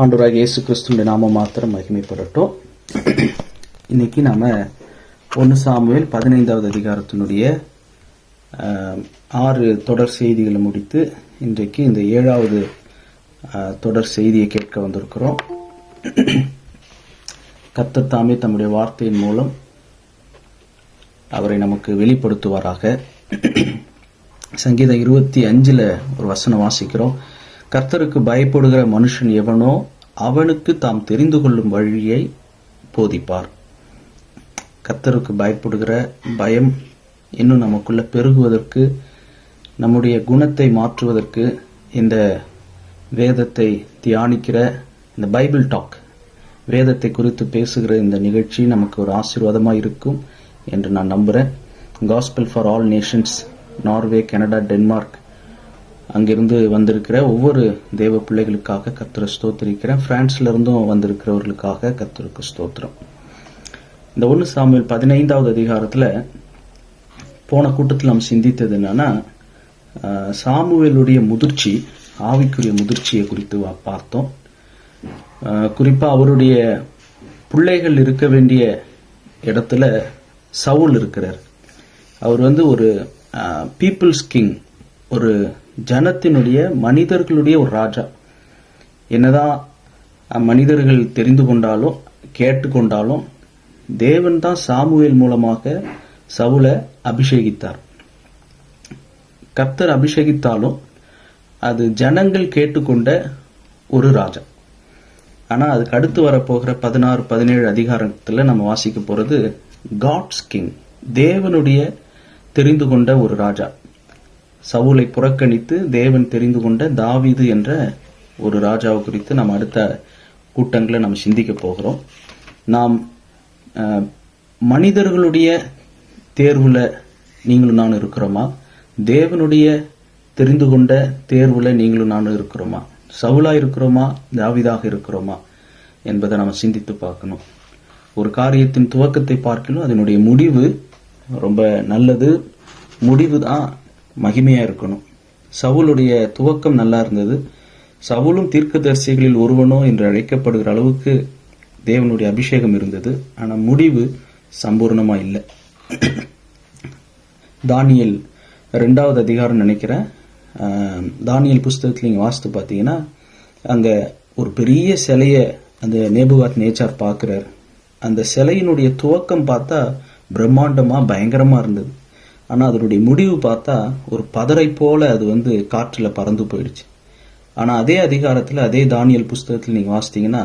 ஆண்டவராகிய இயேசு கிறிஸ்துவின் நாமம் மாத்திரம் மகிமைப்படட்டும். இன்னைக்கு நாம 1 சாமுவேல் 15வது அதிகாரத்தினுடைய 6 தொடர் செய்திகளை முடித்து இன்றைக்கு இந்த 7வது தொடர் செய்தியை கேட்க வந்திருக்கிறோம். கர்த்தர் தாமே தம்முடைய வார்த்தையின் மூலம் அவரை நமக்கு வெளிப்படுத்துவாராக. சங்கீதம் 25ல் ஒரு வசனம் வாசிக்கிறோம். கர்த்தருக்கு பயப்படுகிற மனுஷன் எவனோ அவனுக்கு தாம் தெரிந்து கொள்ளும் வழியை போதிப்பார். கர்த்தருக்கு பயப்படுகிற பயம் இன்னும் நமக்குள்ள பெருகுவதற்கு, நம்முடைய குணத்தை மாற்றுவதற்கு இந்த வேதத்தை தியானிக்கிற இந்த பைபிள் டாக், வேதத்தை குறித்து பேசுகிற இந்த நிகழ்ச்சி நமக்கு ஒரு ஆசீர்வாதமாக இருக்கும் என்று நான் நம்புகிறேன். Gospel for all Nations, Norway, Canada, Denmark அங்கிருந்து வந்திருக்கிற ஒவ்வொரு தேவ பிள்ளைகளுக்காக கர்த்தரை ஸ்தோத்திரிக்கிறேன். பிரான்ஸ்ல இருந்தும் வந்திருக்கிறவர்களுக்காக கர்த்தருக்கு ஸ்தோத்திரம். இந்த 1 சாமுவேல் 15வது அதிகாரத்துல போன கூட்டத்தில் நாம் சிந்தித்தது என்னன்னா, சாமுவேலுடைய முதிர்ச்சி, ஆவிக்குரிய முதிர்ச்சியை குறித்து பார்த்தோம். குறிப்பா அவருடைய பிள்ளைகள் இருக்க வேண்டிய இடத்துல சவுல் இருக்கிறார். அவர் ஒரு பீப்புள்ஸ் கிங், ஒரு ஜனத்தினுடைய, மனிதர்களுடைய ஒரு ராஜா. என்னதான் மனிதர்கள் தெரிந்து கொண்டாலும் கேட்டுக்கொண்டாலும் தேவன் தான் சாமுவேல் மூலமாக சவுலை அபிஷேகித்தார். கர்த்தர் அபிஷேகித்தாலும் அது ஜனங்கள் கேட்டுக்கொண்ட ஒரு ராஜா. ஆனா அதுக்கு அடுத்து வரப்போகிற 16, 17 அதிகாரத்துல நம்ம வாசிக்க போறது காட்ஸ் கிங், தேவனுடைய தெரிந்து கொண்ட ஒரு ராஜா. சவுலை புறக்கணித்து தேவன் தெரிந்து கொண்ட தாவீது என்ற ஒரு ராஜாவை குறித்து நாம் அடுத்த கூட்டங்களை நம்ம சிந்திக்க போகிறோம். நாம் மனிதர்களுடைய தேர்வுல நீங்களும் நானும் இருக்கிறோமா? தேவனுடைய தெரிந்து கொண்ட தேர்வுல நீங்களும் நானும் இருக்கிறோமா? சவுலா இருக்கிறோமா? தாவீதாக இருக்கிறோமா என்பதை நம்ம சிந்தித்து பார்க்கணும். ஒரு காரியத்தின் துவக்கத்தை பார்க்கணும், அதனுடைய முடிவு ரொம்ப நல்லது, முடிவு தான் மகிமையா இருக்கணும். சவுலுடைய துவக்கம் நல்லா இருந்தது. சவுலும் தீர்க்கதரிசிகளில் ஒருவனோ என்று அழைக்கப்படுகிற அளவுக்கு தேவனுடைய அபிஷேகம் இருந்தது. ஆனா முடிவு சம்பூர்ணமா இல்லை. தானியேல் 2வது அதிகாரம் நினைக்கிறேன். தானியேல் புஸ்தகத்தில் நீங்க வாசித்து பார்த்தீங்கன்னா, அங்க ஒரு பெரிய சிலைய அந்த நேபுகாத் நேச்சார் பார்க்கிறார். அந்த சிலையினுடைய துவக்கம் பார்த்தா பிரம்மாண்டமா பயங்கரமா இருந்தது. ஆனா அதனுடைய முடிவு பார்த்தா ஒரு பதரை போல அது காற்றுல பறந்து போயிடுச்சு. ஆனா அதே அதிகாரத்துல, அதே தானியேல் புஸ்தகத்தில் நீங்க வாசித்தீங்கன்னா,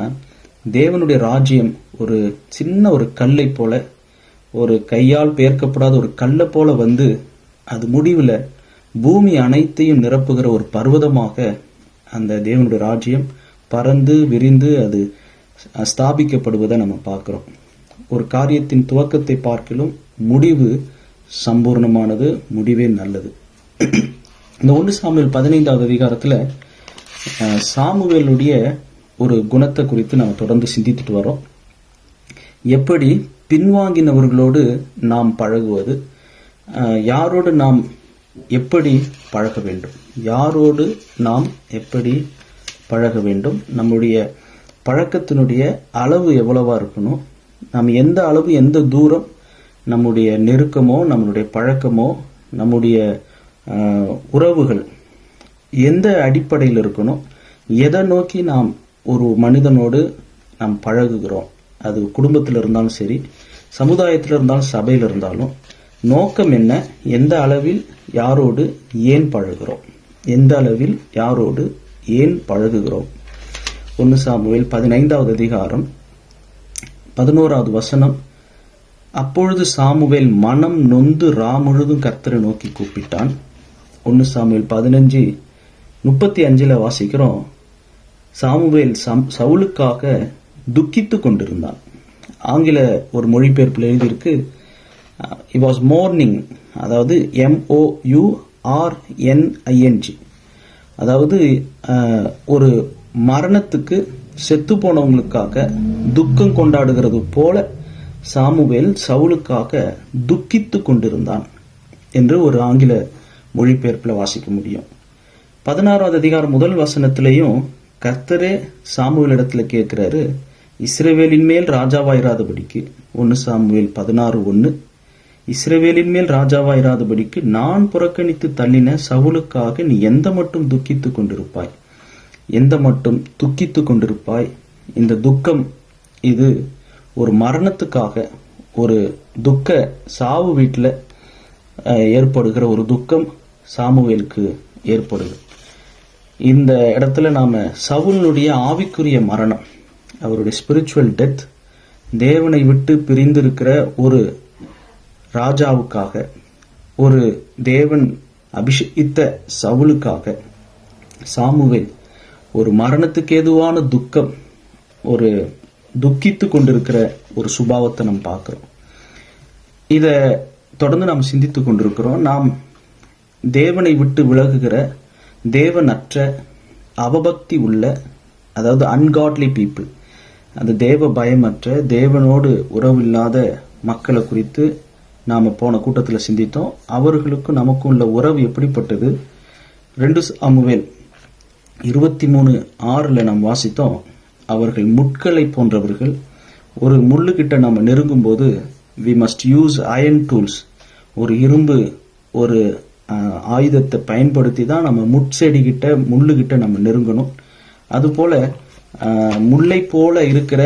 தேவனுடைய ராஜ்யம் ஒரு சின்ன ஒரு கல்லை போல, ஒரு கையால் பெயர்க்கப்படாத ஒரு கல்லை போல அது முடிவுல பூமி அனைத்தையும் நிரப்புகிற ஒரு பர்வதமாக அந்த தேவனுடைய ராஜ்யம் பறந்து விரிந்து அது ஸ்தாபிக்கப்படுவதை நம்ம பார்க்கிறோம். ஒரு காரியத்தின் துவக்கத்தை பார்க்கலும் முடிவு சம்பூர்ணமானது, முடிவே நல்லது. இந்த 1 சாமுவேல் 15வது அதிகாரத்துல சாமுவேலுடைய ஒரு குணத்தை குறித்து நம்ம தொடர்ந்து சிந்தித்துட்டு வரோம். எப்படி பின்வாங்கினவர்களோடு நாம் பழகுவது, யாரோடு நாம் எப்படி பழக வேண்டும், யாரோடு நாம் எப்படி பழக வேண்டும், நம்முடைய பழக்கத்தினுடைய அளவு எவ்வளவா இருக்கணும், நாம் எந்த அளவு, எந்த தூரம் நம்முடைய நெருக்கமோ, நம்மளுடைய பழக்கமோ, நம்முடைய உறவுகள் எந்த அடிப்படையில் இருக்கணும், எதை நோக்கி நாம் ஒரு மனிதனோடு நாம் பழகுகிறோம், அது குடும்பத்தில் இருந்தாலும் சரி, சமுதாயத்தில் இருந்தாலும், சபையில் இருந்தாலும், நோக்கம் என்ன, எந்த அளவில் யாரோடு ஏன் பழகுகிறோம், எந்த அளவில் யாரோடு ஏன் பழகுகிறோம். 1 சாமுவேல் 15வது அதிகாரம் 11வது வசனம். அப்பொழுது சாமுவேல் மனம் நொந்து முழுதும் கர்த்தரை நோக்கி கூப்பிட்டான். 1 சாமுவேல் 15:35 வாசிக்கிறோம். சாமுவேல் சவுலுக்காக துக்கித்து கொண்டிருந்தான். ஆங்கில ஒரு மொழிபெயர்ப்பில் எழுதியிருக்கு, he was mourning, அதாவது MOURNING, அதாவது ஒரு மரணத்துக்கு செத்து போனவங்களுக்காக துக்கம் கொண்டாடுகிறது போல சாமுவேல் சவுலுக்காக துக்கித்து கொண்டிருந்தான் என்று ஒரு ஆங்கில மொழிபெயர்ப்பில் வாசிக்க முடியும். 16வது அதிகாரம் முதல் வசனத்திலையும் கர்த்தரே சாமுவேல் இடத்துல கேட்கிறாரு, இஸ்ரவேலின் மேல் ராஜாவாயிராதபடிக்கு 1 சாமுவேல் 16:1, இஸ்ரவேலின் மேல் ராஜாவாயிராதபடிக்கு நான் புறக்கணித்து தள்ளின சவுலுக்காக நீ எந்த மட்டும் துக்கித்துக் கொண்டிருப்பாய், எந்த மட்டும் துக்கித்துக் கொண்டிருப்பாய். இந்த துக்கம் இது ஒரு மரணத்துக்காக, ஒரு துக்க சாவு வீட்டில் ஏற்படுகிற ஒரு துக்கம் சாமுவேலுக்கு ஏற்படுது. இந்த இடத்துல நாம சவுலுடைய ஆவிக்குரிய மரணம், அவருடைய ஸ்பிரிச்சுவல் டெத், தேவனை விட்டு பிரிந்திருக்கிற ஒரு ராஜாவுக்காக, ஒரு தேவன் அபிஷேகித்த சவுலுக்காக சாமுவேல் ஒரு மரணத்துக்கு ஏதுவான துக்கம், ஒரு துக்கித்து கொண்டிருக்கிற ஒரு சுபாவத்தை நாம் பார்க்கிறோம். இத தொடர்ந்து நாம் சிந்தித்து கொண்டிருக்கிறோம். நாம் தேவனை விட்டு விலகுகிற, தேவனற்ற, அவபக்தி உள்ள, அதாவது அன்காட்லி பீப்புள், அந்த தேவ பயமற்ற, தேவனோடு உறவில்லாத மக்களை குறித்து நாம போன கூட்டத்தில் சிந்தித்தோம். அவர்களுக்கும் நமக்கும் உள்ள உறவு எப்படிப்பட்டது? 2 சாமுவேல் 23:6 நாம் வாசித்தோம். அவர்கள் முட்களை போன்றவர்கள். ஒரு முள்ளுகிட்ட நம்ம நெருங்கும் போது we must use iron tools, ஒரு இரும்பு ஒரு ஆயுதத்தை பயன்படுத்தி தான் நம்ம முட்செடிகிட்ட முள்ளுகிட்ட நம்ம நெருங்கணும். அதுபோல முல்லை போல இருக்கிற,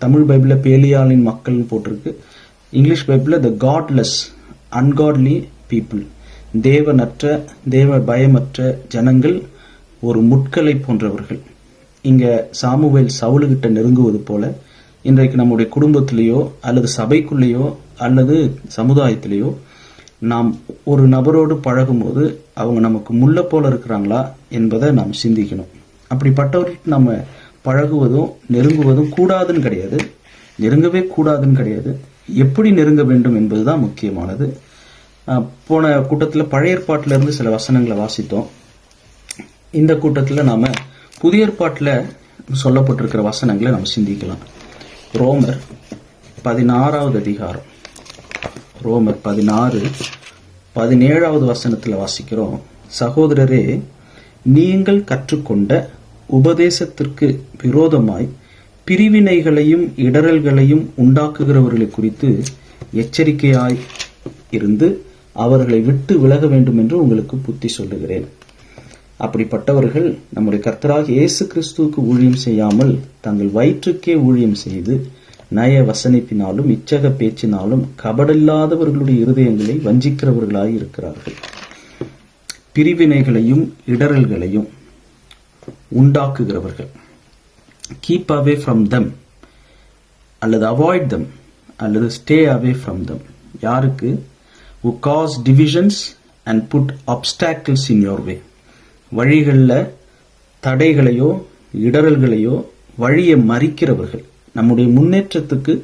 தமிழ் பைபிளில் பேலியாளின் மக்கள்னு போட்டிருக்கு, இங்கிலீஷ் பைபிளில் த காட்லெஸ் அன்காட்லி பீப்புள், தேவனற்ற, தேவ பயமற்ற ஜனங்கள் ஒரு முட்களை போன்றவர்கள். இங்க சாமுவேல் சவுலுகிட்ட நெருங்குவது போல இன்றைக்கு நம்முடைய குடும்பத்திலேயோ அல்லது சபைக்குள்ளேயோ அல்லது சமுதாயத்திலேயோ நாம் ஒரு நபரோடு பழகும் போது அவங்க நமக்கு முள்ள போல இருக்கிறாங்களா என்பதை நாம் சிந்திக்கணும். அப்படிப்பட்டவர்களுக்கு நம்ம பழகுவதும் நெருங்குவதும் கூடாதுன்னு கிடையாது, நெருங்கவே கூடாதுன்னு கிடையாது. எப்படி நெருங்க வேண்டும் என்பதுதான் முக்கியமானது. போன கூட்டத்தில் பழைய ஏற்பாட்டிலிருந்து சில வசனங்களை வாசித்தோம். இந்த கூட்டத்தில் நாம புதிய ஏற்பாட்டில் சொல்லப்பட்டிருக்கிற வசனங்களை நாம் சிந்திக்கலாம். ரோமர் 16வது அதிகாரம், ரோமர் 16:17 வசனத்தில் வாசிக்கிறோம். சகோதரரே, நீங்கள் கற்றுக்கொண்ட உபதேசத்திற்கு விரோதமாய் பிரிவினைகளையும் இடரல்களையும் உண்டாக்குகிறவர்களை குறித்து எச்சரிக்கையாய் இருந்து அவர்களை விட்டு விலக வேண்டும் என்று உங்களுக்கு புத்தி சொல்லுகிறேன். அப்படிப்பட்டவர்கள் நம்முடைய கர்த்தராகிய இயேசு கிறிஸ்துவுக்கு ஊழியம் செய்யாமல் தங்கள் வயிற்றுக்கே ஊழியம் செய்து நய வசனிப்பினாலும் இச்சக பேச்சினாலும் கபடில்லாதவர்களுடைய இருதயங்களை வஞ்சிக்கிறவர்களாய் இருக்கிறார்கள். பிரிவினைகளையும் இடரல்களையும் உண்டாக்குகிறவர்கள், கீப் அவே ஃப்ரம் தம் அல்லது அவாய்ட் தம் அல்லது ஸ்டே அவே ஃப்ரம் தம். யாருக்கு? who cause divisions and put obstacles in your way. வழிகளில் தடைகளையோ இடரல்களையோ வழியை மறிக்கிறவர்கள், நம்முடைய முன்னேற்றத்துக்கு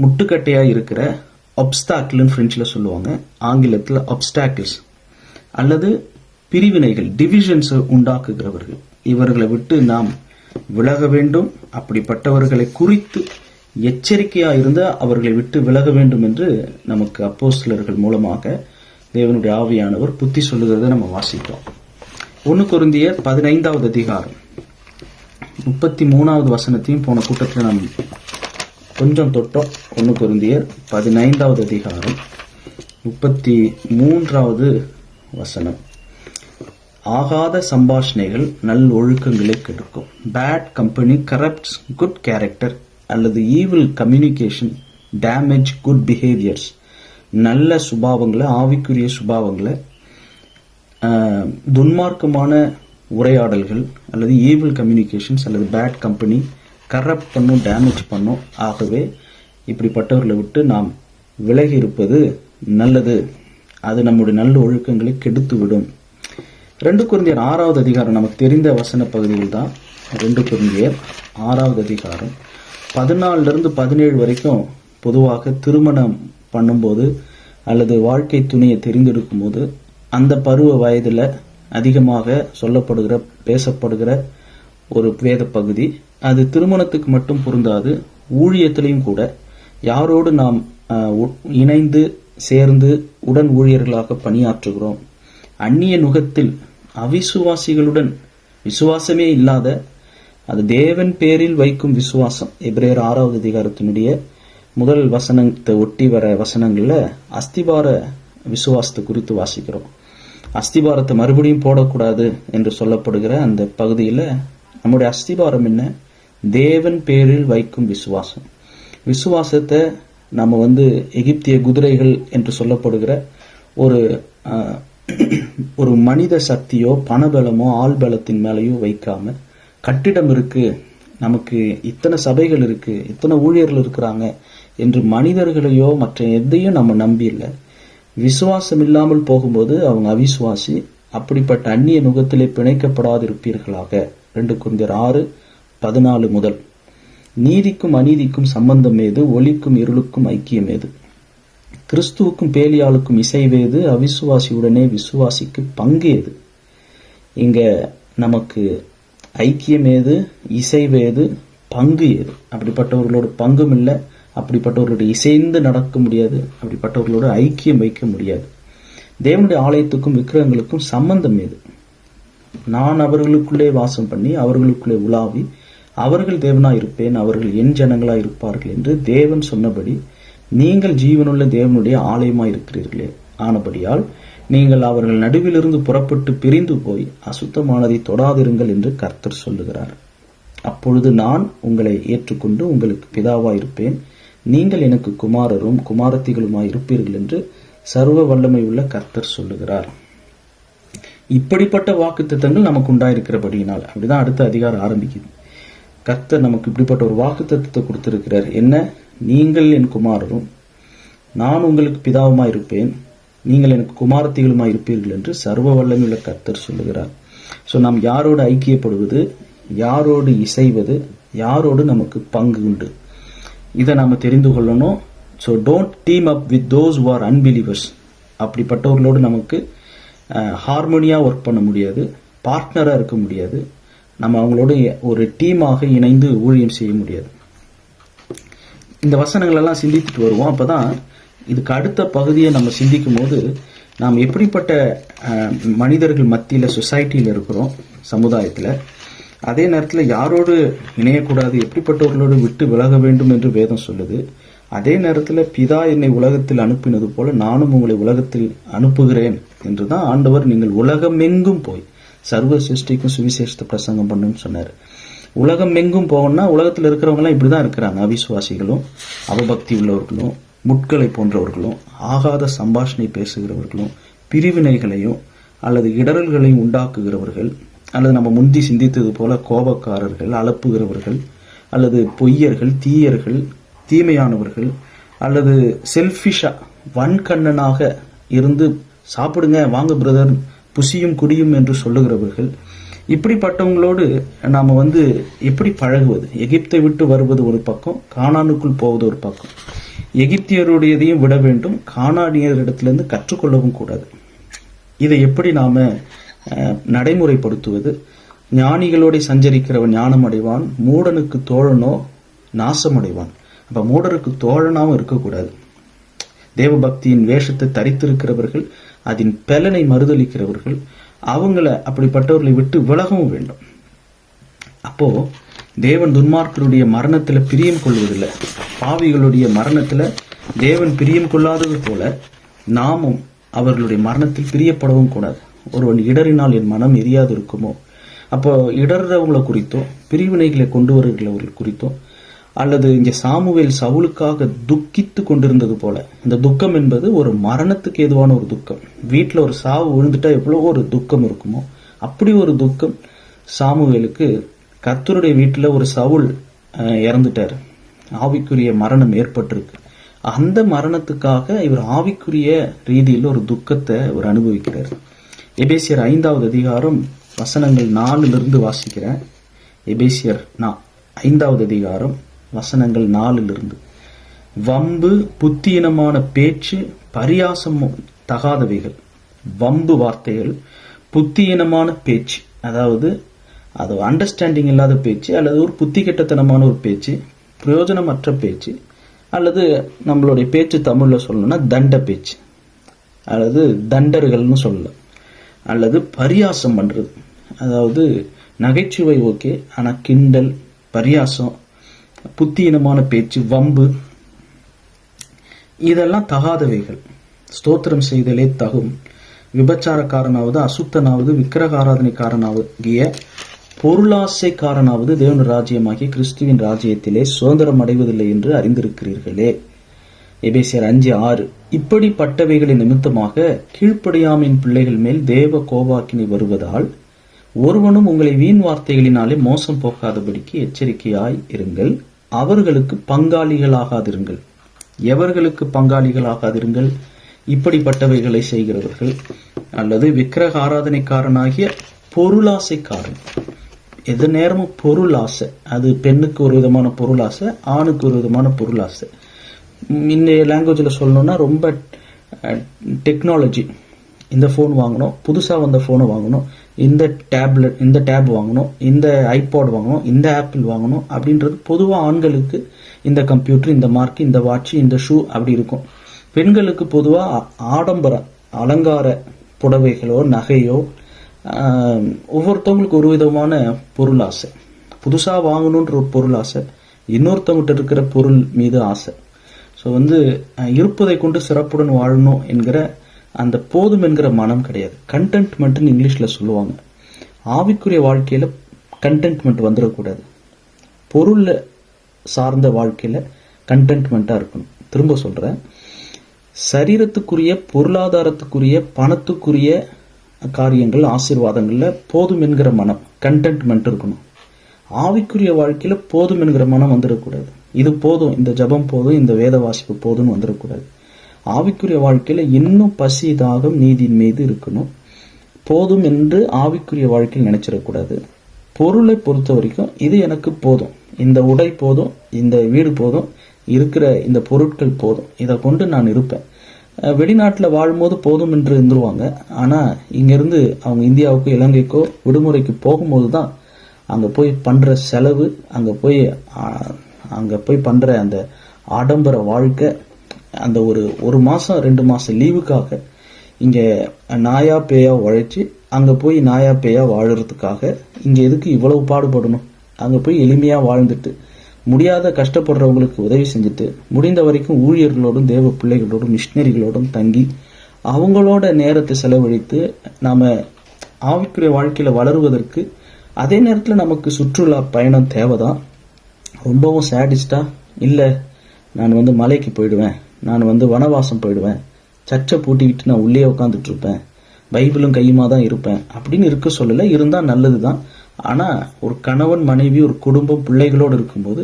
முட்டுக்கட்டையாக இருக்கிற obstacle பிரெஞ்சில் சொல்லுவாங்க, ஆங்கிலத்தில் obstacles, அல்லது பிரிவினைகள் டிவிஷன்ஸ் உண்டாக்குகிறவர்கள். இவர்களை விட்டு நாம் விலக வேண்டும். அப்படிப்பட்டவர்களை குறித்து எச்சரிக்கையாக இருந்த அவர்களை விட்டு விலக வேண்டும் என்று நமக்கு அப்போஸ்தலர்கள் மூலமாக தேவனுடைய ஆவியானவர் புத்தி சொல்லுகிறத நம்ம வாசித்தோம். 1 கொரிந்தியர் 15வது அதிகாரம் 33வது வசனத்தையும் போன கூட்டத்தில் நாம் கொஞ்சம் தொட்டோம். 1 கொரிந்தியர் 15வது அதிகாரம் 33வது வசனம். ஆகாத சம்பாஷணைகள் நல் ஒழுக்கங்களை கெடுக்கும். Bad company corrupts good character அல்லது evil communication damage good behaviours. நல்ல சுபாவங்களை, ஆவிக்குரிய சுபாவங்களை துன்மார்க்கமான உரையாடல்கள் அல்லது ஈவில் கம்யூனிகேஷன்ஸ் அல்லது பேட் கம்பெனி கரப்ட் பண்ணும், டேமேஜ் பண்ணும். ஆகவே இப்படிப்பட்டவர்களை விட்டு நாம் விலகி இருப்பது நல்லது. அது நம்முடைய நல்ல ஒழுக்கங்களை கெடுத்துவிடும். 2 கொரிந்தியர் 6வது அதிகாரம் நமக்கு தெரிந்த வசன பகுதியில் தான். 2 கொரிந்தியர் 6வது அதிகாரம் 14-17 வரைக்கும் பொதுவாக திருமணம் பண்ணும்போது அல்லது வாழ்க்கை துணையை தெரிந்தெடுக்கும் போது அந்த பருவ வயதில் அதிகமாக சொல்லப்படுகிற, பேசப்படுகிற ஒரு வேத பகுதி. அது திருமணத்துக்கு மட்டும் பொருந்தாது, ஊழியத்திலையும் கூட. யாரோடு நாம் இணைந்து சேர்ந்து உடன் ஊழியர்களாக பணியாற்றுகிறோம், அந்நிய நுகத்தில் அவிசுவாசிகளுடன் விசுவாசமே இல்லாத, அது தேவன் பேரில் வைக்கும் விசுவாசம். எபிரேயர் 6வது அதிகாரத்தினுடைய முதல் வசனத்தை ஒட்டி வர வசனங்கள்ல அஸ்திபார விசுவாசத்தை குறித்து வாசிக்கிறோம். அஸ்திபாரத்தை மறுபடியும் போடக்கூடாது என்று சொல்லப்படுகிற அந்த பகுதியில் நம்முடைய அஸ்திபாரம் என்ன? தேவன் பேரில் வைக்கும் விசுவாசம். விசுவாசத்தை நம்ம எகிப்திய குதிரைகள் என்று சொல்லப்படுகிற ஒரு மனித சக்தியோ பணபலமோ ஆள்பலத்தின் மேலேயோ வைக்காம, கட்டிடம் இருக்கு, நமக்கு இத்தனை சபைகள் இருக்கு, இத்தனை ஊழியர்கள் இருக்கிறாங்க என்று மனிதர்களையோ மற்ற எதையும் நம்ம நம்பி இல்லை. விசுவாசம் இல்லாமல் போகும்போது அவங்க அவிசுவாசி. அப்படிப்பட்ட அந்நிய நுகத்திலே பிணைக்கப்படாதிருப்பீர்களாக. 2 கொரிந்தியர் 6:14 முதல். நீதிக்கும் அநீதிக்கும் சம்பந்தம் ஏது? ஒளிக்கும் இருளுக்கும் ஐக்கியம் ஏது? கிறிஸ்துவுக்கும் பேலியாளுக்கும் இசைவேது? அவிசுவாசியுடனே விசுவாசிக்கு பங்கு ஏது? இங்க நமக்கு ஐக்கியம் ஏது, இசைவேது, பங்கு ஏது? அப்படிப்பட்டவர்களோட பங்கும் இல்லை, அப்படிப்பட்டவர்களோட இசைந்து நடக்க முடியாது, அப்படிப்பட்டவர்களோட ஐக்கியம் வைக்க முடியாது. தேவனுடைய ஆலயத்துக்கும் விக்கிரகங்களுக்கும் சம்பந்தம் ஏது? நான் அவர்களுக்குள்ளே வாசம் பண்ணி அவர்களுக்குள்ளே உலாவி அவர்கள் தேவனாய் இருப்பேன், அவர்கள் என் ஜனங்களாய் இருப்பார்கள் என்று தேவன் சொன்னபடி நீங்கள் ஜீவனுள்ள தேவனுடைய ஆலயமாய் இருக்கிறீர்களே. ஆனபடியால் நீங்கள் அவர்கள் நடுவிலிருந்து புறப்பட்டு பிரிந்து போய் அசுத்தமானதை தொடாதிருங்கள் என்று கர்த்தர் சொல்லுகிறார். அப்பொழுது நான் உங்களை ஏற்றுக்கொண்டு உங்களுக்கு பிதாவாய் இருப்பேன், நீங்கள் எனக்கு குமாரரும் குமாரத்திகளுமாய் இருப்பீர்கள் என்று சர்வ வல்லமை உள்ள கர்த்தர் சொல்லுகிறார். இப்படிப்பட்ட வாக்குத்தத்தங்கள் நமக்கு உண்டாயிருக்கிறபடியினால், அப்படிதான் அடுத்த அதிகாரம் ஆரம்பிக்குது. கர்த்தர் நமக்கு இப்படிப்பட்ட ஒரு வாக்குத்தத்தத்தை கொடுத்திருக்கிறார். என்ன? நீங்கள் என் குமாரரும் நான் உங்களுக்கு பிதாவுமாய் இருப்பேன், நீங்கள் எனக்கு குமாரத்திகளுமாய் இருப்பீர்கள் என்று சர்வ வல்லமை உள்ள கர்த்தர் சொல்லுகிறார். ஸோ நாம் யாரோடு ஐக்கியப்படுவது, யாரோடு இசைவது, யாரோடு நமக்கு பங்கு உண்டு, இதை நாம தெரிந்து கொள்ளணும். So don't team up with those who are unbelievers. அப்படிப்பட்டவர்களோடு நமக்கு ஹார்மோனியாக ஒர்க் பண்ண முடியாது, பார்ட்னராக இருக்க முடியாது, நம்ம அவங்களோட ஒரு டீமாக இணைந்து ஊழியம் செய்ய முடியாது. இந்த வசனங்கள் எல்லாம் சிந்தித்துட்டு வருவோம். அப்பதான் இதுக்கு அடுத்த பகுதியை நம்ம சிந்திக்கும் போது நாம் எப்படிப்பட்ட மனிதர்கள் மத்தியில் சொசைட்டியில் இருக்கிறோம், சமுதாயத்தில், அதே நேரத்தில் யாரோடு இணையக்கூடாது, எப்படிப்பட்டவர்களோடு விட்டு விலக வேண்டும் என்று வேதம் சொல்லுது. அதே நேரத்தில் பிதா என்னை உலகத்தில் அனுப்பினது போல நானும் உங்களை உலகத்தில் அனுப்புகிறேன் என்றுதான் ஆண்டவர் நீங்கள் உலகமெங்கும் போய் சர்வ சிருஷ்டிக்கும் சுவிசேஷத்தை பிரசங்கம் பண்ணுன்னு சொன்னார். உலகம் எங்கும் போகணும்னா உலகத்தில் இருக்கிறவங்களாம் இப்படிதான் இருக்கிறாங்க. அவிசுவாசிகளும் அவபக்தி உள்ளவர்களும் முட்களை போன்றவர்களும் ஆகாத சம்பாஷணை பேசுகிறவர்களும் பிரிவினைகளையும் அல்லது இடரல்களையும் உண்டாக்குகிறவர்கள், அல்லது நம்ம முந்தி சிந்தித்தது போல கோபக்காரர்கள், அலப்புகிறவர்கள், அல்லது பொய்யர்கள், தீயர்கள், தீமையானவர்கள், அல்லது செல்ஃபிஷா வன்கண்ணனாக இருந்து சாப்பிடுங்க வாங்க பிரதர் புசியும் குடியும் என்று சொல்லுகிறவர்கள், இப்படிப்பட்டவங்களோடு நாம எப்படி பழகுவது? எகிப்தை விட்டு வருவது ஒரு பக்கம், கானானுக்குள் போவது ஒரு பக்கம். எகிப்தியருடையதையும் விட வேண்டும், கானானியரிடத்திலிருந்து கற்றுக்கொள்ளவும் கூடாது. இதை எப்படி நாம நடைமுறைப்படுத்துவது? ஞானிகளோட சஞ்சரிக்கிறவன் ஞானம் அடைவான், மூடனுக்கு தோழனோ நாசம் அடைவான். அப்ப மூடருக்கு தோழனாவும் இருக்கக்கூடாது. தேவபக்தியின் வேஷத்தை தரித்திருக்கிறவர்கள், அதன் பலனை மறுதளிக்கிறவர்கள், அப்படிப்பட்டவர்களை விட்டு விலகவும் வேண்டும். அப்போ தேவன் துன்மார்க்கருடைய மரணத்துல பிரியம் கொள்வதில்லை, பாவிகளுடைய மரணத்துல தேவன் பிரியம் கொள்ளாதது போல நாமும் அவர்களுடைய மரணத்தில் பிரியப்படவும் கூடாது. ஒருவன் இடறினால் என் மனம் எரியாது இருக்குமோ, அப்போ இடர்றவங்களை குறித்தோ பிரிவினைகளை கொண்டு வருகிறவர்கள் குறித்தோ, அல்லது இங்கே சாமுவேல் சவுலுக்காக துக்கித்து கொண்டிருந்தது போல, இந்த துக்கம் என்பது ஒரு மரணத்துக்கு ஏதுவான ஒரு துக்கம். வீட்டில் ஒரு சாவு விழுந்துட்டா எவ்வளோ ஒரு துக்கம் இருக்குமோ அப்படி ஒரு துக்கம் சாமுவேலுக்கு. கர்த்தருடைய வீட்டில் ஒரு சவுல் இறந்துட்டார், ஆவிக்குரிய மரணம் ஏற்பட்டிருக்கு. அந்த மரணத்துக்காக இவர் ஆவிக்குரிய ரீதியில் ஒரு துக்கத்தை இவர் அனுபவிக்கிறார். எபேசியர் 5வது அதிகாரம் வசனங்கள் 4 வாசிக்கிறேன். எபேசியர் 5வது அதிகாரம் வசனங்கள் 4 வம்பு, புத்தியினமான பேச்சு, பரியாசம் தகாதவைகள். வம்பு வார்த்தைகள், புத்தியினமான பேச்சு, அதாவது அது அண்டர்ஸ்டாண்டிங் இல்லாத பேச்சு, அல்லது ஒரு புத்தி கெட்டத்தனமான ஒரு பேச்சு, பிரயோஜனமற்ற பேச்சு, அல்லது நம்மளுடைய பேச்சு தமிழ்ல சொல்லணும்னா தண்ட பேச்சு, அல்லது தண்டர்கள்னு சொல்லலாம். அல்லது பரியாசம் பண்றது, அதாவது நகைச்சுவை ஓகே, ஆனா கிண்டல், பரியாசம், புத்தியினமான பேச்சு, வம்பு, இதெல்லாம் தகாதவைகள். ஸ்தோத்திரம் செய்தலே தகும். விபச்சாரக்காரனாவது, அசுத்தனாவது, விக்கிரக ஆராதனைக்காரனாகிய பொருளாசைக்காரனாவது தேவன் ராஜ்யமாகிய கிறிஸ்துவின் ராஜ்யத்திலே சுதந்திரம் அடைவதில்லை என்று அறிந்திருக்கிறீர்களே. எபேசியர் 5:6. இப்படிப்பட்டவைகளின் நிமித்தமாக கீழ்ப்படியாமையின் பிள்ளைகள் மேல் தேவ கோபாக்கினி வருவதால் ஒருவனும் உங்களை வீண் வார்த்தைகளினாலே மோசம் போக்காதபடிக்கு எச்சரிக்கையாய் இருங்கள். அவர்களுக்கு பங்காளிகளாகாதிருங்கள். எவர்களுக்கு பங்காளிகளாகாதிருங்கள்? இப்படிப்பட்டவைகளை செய்கிறவர்கள் அல்லது விக்கிரக ஆராதனைக்காரனாகிய பொருளாசைக்காரன். எது நேரமும் பொருளாசை. அது பெண்ணுக்கு ஒரு விதமான பொருளாசை, ஆணுக்கு ஒரு விதமான பொருளாசை. இந்த லாங்குவேஜில் சொல்லணும்னா ரொம்ப டெக்னாலஜி. இந்த ஃபோன் வாங்கணும், புதுசாக வந்த ஃபோனை வாங்கணும், இந்த டேப் வாங்கணும், இந்த ஐபாட் வாங்கணும், இந்த ஆப்பிள் வாங்கணும் அப்படின்றது பொதுவாக ஆண்களுக்கு இந்த கம்ப்யூட்டர், இந்த மார்க், இந்த வாட்ச், இந்த ஷூ அப்படி இருக்கும். பெண்களுக்கு பொதுவாக ஆடம்பர அலங்கார புடவைகளோ நகையோ, ஒவ்வொருத்தவங்களுக்கு ஒரு விதமான பொருளாசை. புதுசாக வாங்கணுன்ற ஒரு பொருளாசை, இன்னொருத்தவங்கிட்ட இருக்கிற பொருள் மீது ஆசை. ஸோ இருப்பதை கொண்டு சிறப்புடன் வாழணும் என்கிற அந்த போதும் என்கிற மனம் கிடையாது. கண்டென்ட்மெண்ட்னு இங்கிலீஷில் சொல்லுவாங்க. ஆவிக்குரிய வாழ்க்கையில் கண்டென்ட்மெண்ட் வந்துடக்கூடாது. பொருள் சார்ந்த வாழ்க்கையில் கண்டென்ட்மெண்ட்டாக இருக்கணும். திரும்ப சொல்கிறேன், சரீரத்துக்குரிய, பொருளாதாரத்துக்குரிய, பணத்துக்குரிய காரியங்கள், ஆசீர்வாதங்களில் போதும் என்கிற மனம், கண்டென்ட்மெண்ட் இருக்கணும். ஆவிக்குரிய வாழ்க்கையில் போதும் என்கிற மனம் வந்துடக்கூடாது. இது போதும், இந்த ஜபம் போதும், இந்த வேத வாசிப்பு போதும்னு வந்துடக்கூடாது. ஆவிக்குரிய வாழ்க்கையில இன்னும் பசி, தாகம், நீதியின் மீது இருக்கணும். போதும் என்று ஆவிக்குரிய வாழ்க்கையில் நினைச்சிடக்கூடாது. பொருளை பொறுத்த வரைக்கும் இது எனக்கு போதும், இந்த உடை போதும், இந்த வீடு போதும், இருக்கிற இந்த பொருட்கள் போதும், இதை கொண்டு நான் இருப்பேன். வெளிநாட்டில் வாழும்போது போதும் என்று இருந்துருவாங்க. ஆனால் இங்கேருந்து அவங்க இந்தியாவுக்கோ இலங்கைக்கோ விடுமுறைக்கு போகும்போது தான் அங்கே போய் பண்ணுற செலவு, அங்கே போய் பண்ணுற அந்த ஆடம்பர வாழ்க்கை, அந்த ஒரு மாதம் 2 மாதம் லீவுக்காக இங்கே நாயா பேயா உழைச்சி அங்கே போய் நாயா பேயா வாழறதுக்காக இங்கே எதுக்கு இவ்வளவு பாடுபடணும்? அங்கே போய் எளிமையாக வாழ்ந்துட்டு, முடியாத கஷ்டப்படுறவங்களுக்கு உதவி செஞ்சுட்டு, முடிந்த வரைக்கும் ஊழியர்களோடும் தேவ பிள்ளைகளோடும் மிஷினரிகளோடும் தங்கி அவங்களோட நேரத்தை செலவழித்து நாம் ஆவிக்குரிய வாழ்க்கையில் வளருவதற்கு, அதே நேரத்தில் நமக்கு சுற்றுலா பயணம் தேவைதான். ரொம்பவும் சேடிஸ்டா இல்லை, நான் மலைக்கு போயிடுவேன், நான் வனவாசம் போயிடுவேன், சர்ச்சை பூட்டிக்கிட்டு நான் உள்ளே உட்காந்துட்டு இருப்பேன், பைபிளும் கையுமா தான் இருப்பேன் அப்படின்னு இருக்க சொல்லலை. இருந்தால் நல்லது தான். ஆனால் ஒரு கணவன், மனைவி, ஒரு குடும்பம், பிள்ளைகளோடு இருக்கும்போது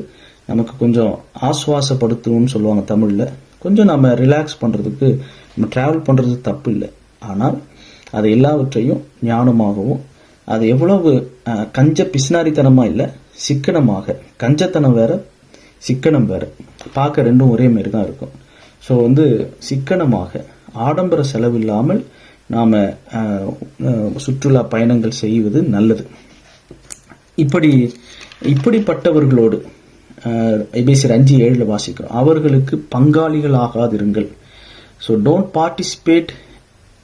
நமக்கு கொஞ்சம் ஆசுவாசப்படுத்தணும்னு சொல்லுவாங்க தமிழில். கொஞ்சம் நம்ம ரிலாக்ஸ் பண்ணுறதுக்கு, நம்ம ட்ராவல் பண்ணுறது தப்பு இல்லை. ஆனால் அது எல்லாவற்றையும் ஞானமாகவும், அது எவ்வளவு கஞ்ச பிசினாரித்தனமாக இல்லை, சிக்கனமாக. கஞ்சத்தனம் வேற, சிக்கனம் வேற. பார்க்க ரெண்டும் ஒரே மாதிரி தான் இருக்கும். ஸோ சிக்கனமாக, ஆடம்பர செலவில்லாமல் நாம் சுற்றுலா பயணங்கள் செய்வது நல்லது. இப்படிப்பட்டவர்களோடு எபேசியர் 5:7 வாசிக்கிறோம், அவர்களுக்கு பங்காளிகள் ஆகாதிருங்கள். So don't participate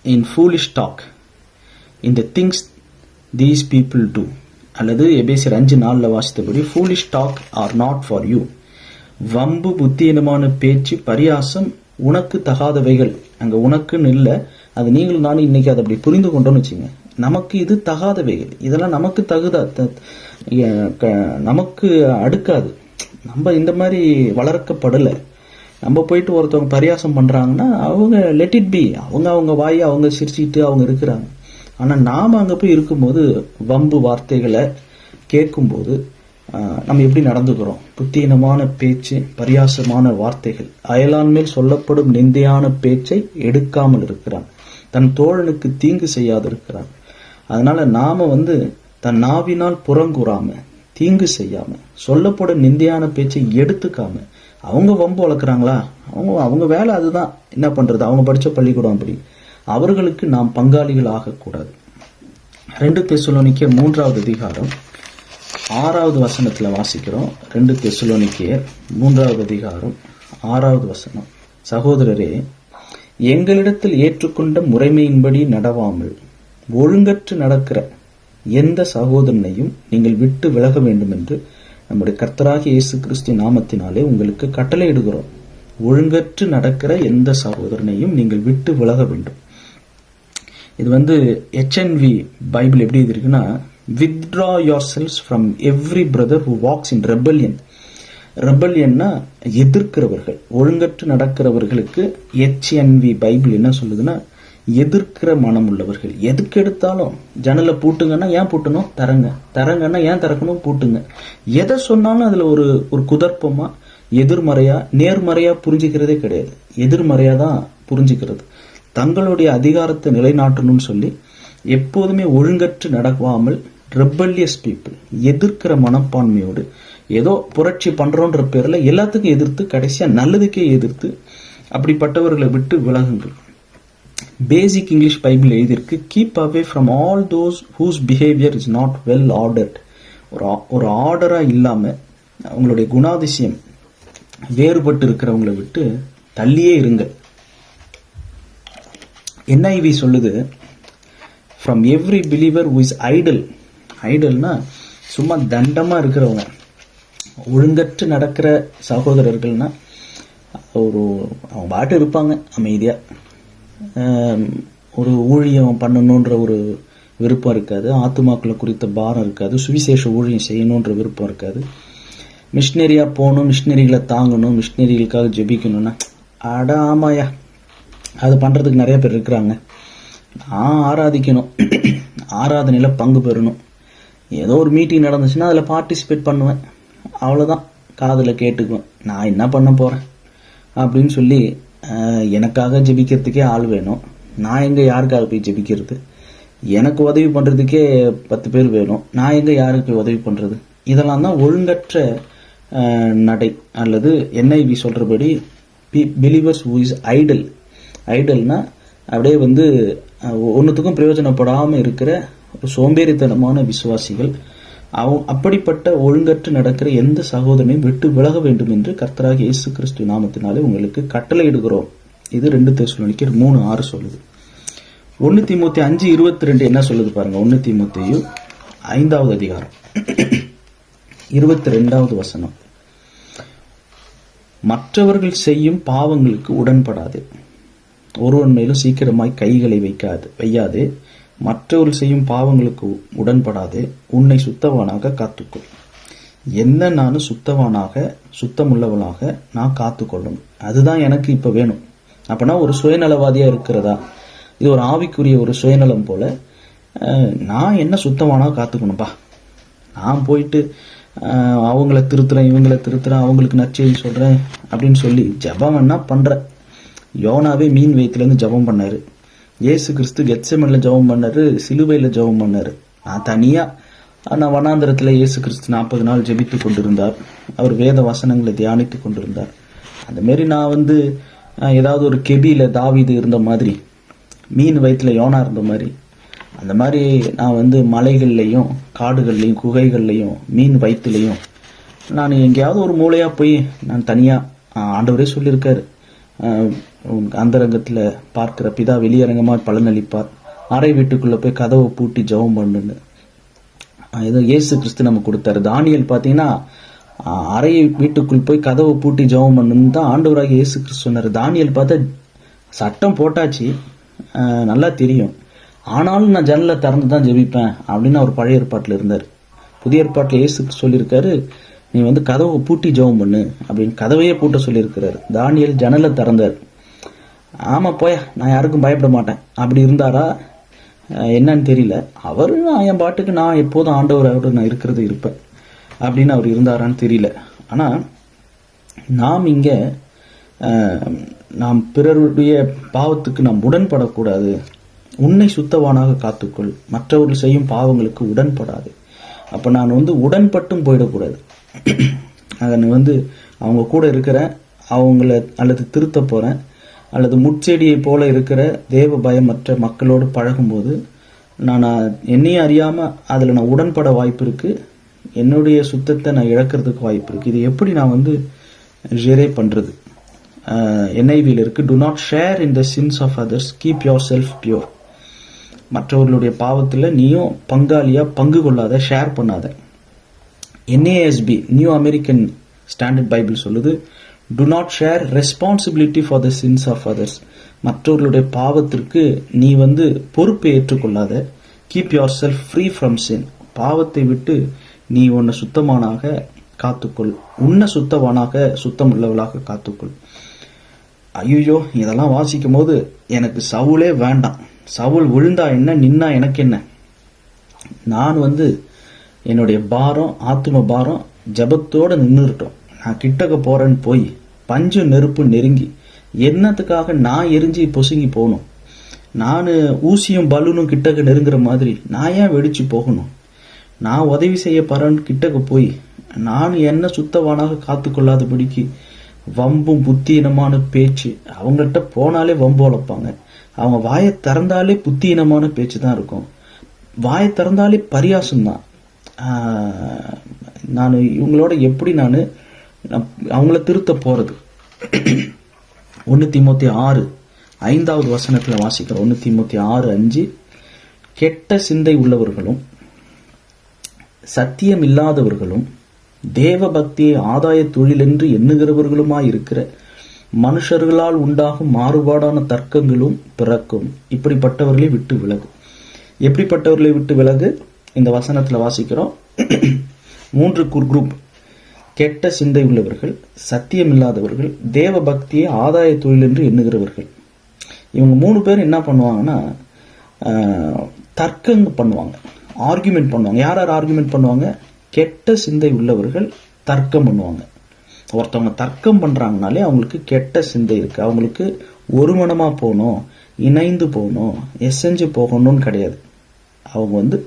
in foolish talk in the things these people do. அல்லது எபேசியர் 5:4 வாசித்தபடி foolish talk are not for you. வம்பு, புத்தியினமான பேச்சு, பரியாசம், உனக்கு தகாதவைகள். அங்கே உனக்குன்னு இல்லை, அது நீங்களும் நானும் இன்னைக்கு அதை அப்படி புரிந்து கொண்டோன்னு வச்சுங்க. நமக்கு இது தகாதவைகள், இதெல்லாம் நமக்கு நமக்கு அடுக்காது. நம்ம இந்த மாதிரி வளர்க்கப்படலை. நம்ம போயிட்டு ஒருத்தவங்க பரியாசம் பண்ணுறாங்கன்னா அவங்க லெட் இட் பி, அவங்க வாயை அவங்க சிரிச்சுக்கிட்டு அவங்க இருக்கிறாங்க. ஆனால் நாம் அங்கே போய் இருக்கும்போது வம்பு வார்த்தைகளை கேட்கும்போது நம்ம எப்படி நடந்துக்கிறோம்? புத்தியினமான பேச்சு, பரியாசமான வார்த்தைகள், அயலான் மேல் சொல்லப்படும் நிந்தையான பேச்சை எடுக்காமல் இருக்கிறான், தன் தோழனுக்கு தீங்கு செய்யாது இருக்கிறான். அதனால நாம தன் நாவினால் புறங்கூறாம, தீங்கு செய்யாம, சொல்லப்படும் நிந்தையான பேச்சை எடுத்துக்காம, அவங்க வம்பு வளர்க்குறாங்களா, அவங்க வேலை அதுதான், என்ன பண்றது, அவங்க படிச்ச பள்ளிக்கூடம் அப்படி, அவர்களுக்கு நாம் பங்காளிகள் ஆகக்கூடாது. 2 தெசலோனிக்கேயர் 3வது அதிகாரம் 6வது வசனத்துல வாசிக்கிறோம். 2 தெசலோனிக்கேயர் 3வது அதிகாரம் 6வது வசனம். சகோதரரே, எங்களிடத்தில் ஏற்றுக்கொண்ட முறைமையின்படி நடவாமல் ஒழுங்கற்று நடக்கிற எந்த சகோதரனையும் நீங்கள் விட்டு விலக வேண்டும் என்று நம்முடைய கர்த்தராகிய இயேசு கிறிஸ்து நாமத்தினாலே உங்களுக்கு கட்டளையிடுகிறோம். ஒழுங்கற்று நடக்கிற எந்த சகோதரனையும் நீங்கள் விட்டு விலக வேண்டும். இது HNV பைபிள் எப்படி இருக்குன்னா, withdraw yourselves from every brother who walks in rebellion. ரெபல்யன்னா எதிர்க்கிறவர்கள், ஒழுங்கற்று நடக்கிறவர்களுக்கு HNV Bible என்ன சொல்லுதுன்னா, எதிர்க்கிற மனம் உள்ளவர்கள். எதுக்கு எடுத்தாலும் ஜன்னலை பூட்டுங்கன்னா ஏன் பூட்டணும், தரங்கன்னா ஏன் திறக்கணும், பூட்டுங்க. எதை சொன்னாலும் அதுல ஒரு குதர்ப்பமா, எதிர்மறையா, நேர்மறையா புரிஞ்சுக்கிறதே கிடையாது. எதிர்மறையா தான் புரிஞ்சுக்கிறது. தங்களுடைய அதிகாரத்தை நிலைநாட்டணும்னு சொல்லி எப்போதுமே ஒழுங்கற்று நடக்காமல் ரெபல்லியஸ் பீப்புள், எதிர்க்கிற மனப்பான்மையோடு ஏதோ புரட்சி பண்றோன்ற பேர்ல எல்லாத்துக்கும் எதிர்த்து, கடைசியா நல்லதுக்கே எதிர்த்து, அப்படிப்பட்டவர்களை விட்டு விலகுங்கள். பேசிக் இங்கிலீஷ் பைபிள் எழுதியிருக்கு, keep away from all those whose behaviour is not well ordered. ஒரு ஆர்டரா இல்லாம அவங்களுடைய குணாதிசயம் வேறுபட்டு இருக்கிறவங்களை விட்டு தள்ளியே இருங்க. NIV சொல்லுது, from every believer who is idle. ஐடல்னா சும்மா தண்டமா இருக்கிறவங்க, ஒழுங்கற்று நடக்கிற சகோதரர்கள்னா அவங்க பாட்டு இருப்பாங்க அமைதியா, ஒரு ஊழியம் பண்ணணுன்ற ஒரு விருப்பம் இருக்காது, ஆத்துமாக்களை குறித்த பாரம் இருக்காது, சுவிசேஷ ஊழியம் செய்யணுன்ற விருப்பம் இருக்காது, மிஷினரியா போகணும், மிஷினரிகளை தாங்கணும், மிஷினரிகளுக்காக ஜெபிக்கணும்னா அட ஆமாயா, அது பண்றதுக்கு நிறைய பேர் இருக்கிறாங்க. நான் ஆராதிக்கணும், ஆராதனையில பங்கு பெறணும், ஏதோ ஒரு மீட்டிங் நடந்துச்சுன்னா அதில் பார்ட்டிசிபேட் பண்ணுவேன், அவ்வளோதான், காதில் கேட்டுக்குவேன், நான் என்ன பண்ண போறேன் அப்படின்னு சொல்லி எனக்காக ஜெபிக்கிறதுக்கே ஆள் வேணும். நான் எங்க யாருக்காக போய் ஜெபிக்கிறது? எனக்கு உதவி பண்றதுக்கே 10 பேர் வேணும், நான் எங்க யாருக்கு உதவி பண்றது? இதெல்லாம் தான் ஒழுங்கற்ற நடை, அல்லது NIV சொல்றபடி பிலீவர்ஸ் ஹூ இஸ் ஐடல். ஐடல்னா அப்படியே ஒன்றுத்துக்கும் பிரயோஜனப்படாமல் இருக்கிற ஒரு சோம்பேறித்தனமான விசுவாசிகள். அப்படிப்பட்ட ஒழுங்கற்று நடக்கிற எந்த சகோதரனையும் விட்டு விலக வேண்டும் என்று கர்த்தராகிய இயேசு கிறிஸ்து நாமத்தினாலே உங்களுக்கு கட்டளையிடுகிறோம். இது 2 தெசலோனிக்கர் 3:6 சொல்லுது. 1 தீமோத்தேயு 5:22 என்ன சொல்லுது பாருங்க. 1 தீமோத்தேயு 5வது அதிகாரம் 22வது வசனம். மற்றவர்கள் செய்யும் பாவங்களுக்கு உடன்படாது, ஒருவன் மேலும் சீக்கிரமாய் கைகளை வையாதே, மற்றவர்கள் செய்யும் பாவங்களுக்கு உடன்படாதே, உன்னை சுத்தவானாக காத்துக்கொள். என்ன நானும் சுத்தவானாக, சுத்தமுள்ளவளாக நான் காத்துக்கொள்ளணும். அதுதான் எனக்கு இப்ப வேணும். அப்பனா ஒரு சுயநலவாதியா இருக்கிறதா? இது ஒரு ஆவிக்குரிய ஒரு சுயநலம் போல. நான் என்ன சுத்தவானாக காத்துக்கணும்பா, நான் போயிட்டு அவங்கள திருத்துறேன், இவங்களை திருத்துறேன், அவங்களுக்கு நற்செய்தி சொல்றேன் அப்படின்னு சொல்லி ஜபம் என்ன பண்றேன். யோனாவே மீன் வயிற்றுலேருந்து ஜபம் பண்ணாரு, இயேசு கிறிஸ்து கெத்செமன்ல ஜபம் பண்ணாரு, சிலுவையில ஜபம் பண்ணாரு. நான் தனியா வனாந்திரத்துல இயேசு கிறிஸ்து 40 நாள் ஜெபித்து கொண்டிருந்தார். அவர் வேத வசனங்களை தியானித்து கொண்டிருந்தார். அந்த மாதிரி நான் ஏதாவது ஒரு கெபியில தாவீது இருந்த மாதிரி, மீன் வயிற்றுல யோனா இருந்த மாதிரி, அந்த மாதிரி நான் மலைகள்லையும் காடுகள்லையும் குகைகள்லையும் மீன் வயிற்றுலையும் நான் எங்கேயாவது ஒரு மூலையா போய் நான் தனியா, ஆண்டவரே சொல்லியிருக்காரு, அந்தரங்கத்துல பார்க்கிற பிதா வெளியரங்கமா பலனளிப்பார், அறை வீட்டுக்குள்ள போய் கதவை பூட்டி ஜெபம் பண்ணுன்னு ஏதோ இயேசு கிறிஸ்து நமக்கு கொடுத்தாரு. தானியேல் பாத்தீங்கன்னா அறை வீட்டுக்குள் போய் கதவை பூட்டி ஜெபம் பண்ணுன்னு தான் ஆண்டவராக இயேசு கிறிஸ்து சொன்னாரு. தானியேல் பார்த்தா சட்டம் போட்டாச்சு, நல்லா தெரியும், ஆனாலும் நான் ஜன்னலை திறந்து தான் ஜெபிப்பேன் அப்படின்னு அவர் பழைய ஏற்பாட்டில் இருந்தார். புதிய ஏற்பாட்டில் இயேசு சொல்லியிருக்காரு, நீ கதவை பூட்டி ஜெபம் பண்ணு அப்படின்னு கதவையே பூட்ட சொல்லியிருக்கிறாரு. தானியேல் ஜன்னலை திறந்தார். ஆமா போயா, நான் யாருக்கும் பயப்பட மாட்டேன் அப்படி இருந்தாரா என்னன்னு தெரியல. அவரு என் பாட்டுக்கு நான் எப்போதும் ஆண்டவரோட நான் இருக்கிறது இருப்பேன் அப்படின்னு அவர் இருந்தாரான்னு தெரியல. ஆனா நாம் இங்க நாம் பிறருடைய பாவத்துக்கு நாம் உடன்படக்கூடாது. உன்னை சுத்தவானாக காத்துக்கொள், மற்றவர்கள் செய்யும் பாவங்களுக்கு உடன்படாது. அப்ப நான் உடன்பட்டும் போயிடக்கூடாது. நான் அவங்க கூட இருக்கிறேன், அவங்கள அல்லது திருத்த போறேன், அல்லது முட்செடியை போல இருக்கிற தேவ பயமற்ற மக்களோடு பழகும்போது நான் என்னையும் அறியாம அதுல நான் உடன்பட வாய்ப்பு இருக்கு, என்னுடைய சுத்தத்தை நான் இழக்கிறதுக்கு வாய்ப்பு இருக்கு. இது எப்படி நான் ஜெரே பண்றது? NIV இருக்கு, do not share in the sins of others, keep yourself pure. மற்றவர்களுடைய பாவத்தில் நீயும் பங்காளியா பங்கு கொள்ளாத, ஷேர் பண்ணாத. NASB New American Standard Bible சொல்லுது, do not share responsibility for the sins of others. மற்றவர்களுடைய பாவத்திற்கு நீ பொறுப்பை ஏற்றுக்கொள்ளாத. Keep yourself free from sin. பாவத்தை விட்டு நீ உன்னை சுத்தமானாக காத்துக்கொள், உன்னை சுத்தம் உள்ளவளாக காத்துக்கொள். ஐயோ, இதெல்லாம் வாசிக்கும் போது எனக்கு சவுலே வேண்டாம். சவுல் விழுந்தா என்ன, நின்னா எனக்கு என்ன? நான் என்னுடைய பாரம், ஆத்ம பாரம் ஜபத்தோட நின்றுட்டோம். நான் கிட்டக்க போறேன்னு போய் பஞ்சு நெருப்பு நெருங்கி என்னத்துக்காக நான் எரிஞ்சு பொசுங்கி போகணும்? நான் ஊசியும் பலூனும் கிட்டக்க நெருங்குற மாதிரி நான் ஏன் வெடிச்சு போகணும்? நான் உதவி செய்ய போறேன்னு கிட்டக்க போய் நான் என்ன சுத்தவானாக காத்துக்கொள்ளாதபடிக்கு வம்பும் புத்தியினமான பேச்சு. அவங்கள்ட்ட போனாலே வம்பு வளர்ப்பாங்க. அவங்க வாயை திறந்தாலே புத்தியினமான பேச்சு தான் இருக்கும். வாயை திறந்தாலே பரியாசம் தான். நான் இவங்களோட எப்படி நான் அவங்கள திருத்த போறது? 1 தீமோத்தேயு 6:5 வசனத்துல வாசிக்கிறோம். 1 தீமோத்தேயு 6:5, கெட்ட சிந்தை உள்ளவர்களும் சத்தியம் இல்லாதவர்களும் தேவ பக்தியை ஆதாய தொழிலென்று எண்ணுகிறவர்களுமாயிருக்கிற மனுஷர்களால் உண்டாகும் மாறுபாடான தர்க்கங்களும் பிறக்கும். இப்படிப்பட்டவர்களை விட்டு விலகு. எப்படிப்பட்டவர்களை விட்டு விலகு? இந்த வசனத்துல வாசிக்கிறோம். 3 குரூப்: கெட்ட சிந்தை உள்ளவர்கள், சத்தியம் இல்லாதவர்கள், தேவ பக்தியை ஆதாய தொழில் என்று எண்ணுகிறவர்கள். இவங்க 3 பேர் என்ன பண்ணுவாங்கன்னா, தர்க்கம் பண்ணுவாங்க, ஆர்குமெண்ட் பண்ணுவாங்க. யார் யார் ஆர்குமெண்ட் பண்ணுவாங்க? கெட்ட சிந்தை உள்ளவர்கள் தர்க்கம் பண்ணுவாங்க. ஒருத்தவங்க தர்க்கம் பண்றாங்கனாலே அவங்களுக்கு கெட்ட சிந்தை இருக்கு. அவங்களுக்கு ஒரு மனமா போகணும், இணைந்து போகணும், எசைஞ்சு போகணும்னு கிடையாது. அவங்க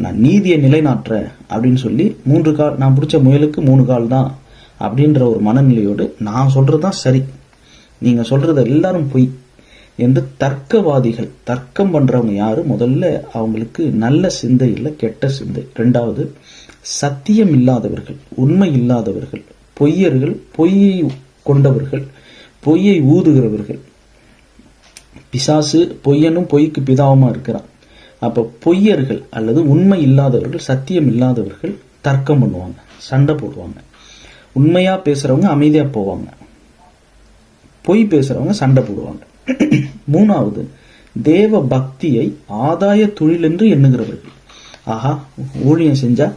நான் நீதியை நிலைநாட்டுற அப்படின்னு சொல்லி 3 கால், நான் பிடிச்ச முயலுக்கு 3 கால் தான் அப்படின்ற ஒரு மனநிலையோடு நான் சொல்றதுதான் சரி, நீங்க சொல்றது எல்லாரும் பொய் என்று தர்க்கவாதிகள். தர்க்கம் பண்றவங்க யாரு? முதல்ல அவங்களுக்கு நல்ல சிந்தை இல்லை, கெட்ட சிந்தை. 2வது சத்தியம் இல்லாதவர்கள், உண்மை இல்லாதவர்கள், பொய்யர்கள், பொய்யை கொண்டவர்கள், பொய்யை ஊதுகிறவர்கள். பிசாசு பொய்யனும் பொய்க்கு பிதாவுமா இருக்கிறான். அப்ப பொய்யர்கள் அல்லது உண்மை இல்லாதவர்கள், சத்தியம் இல்லாதவர்கள் தர்க்கம் பண்ணுவாங்க, சண்டை போடுவாங்க. உண்மையா பேசுறவங்க அமைதியா போவாங்க, பொய் பேசுறவங்க சண்டை போடுவாங்க. 3வது தேவ பக்தியை ஆதாய தொழில் என்று எண்ணுகிறவர்கள். ஆஹா, ஊழியம் செஞ்சா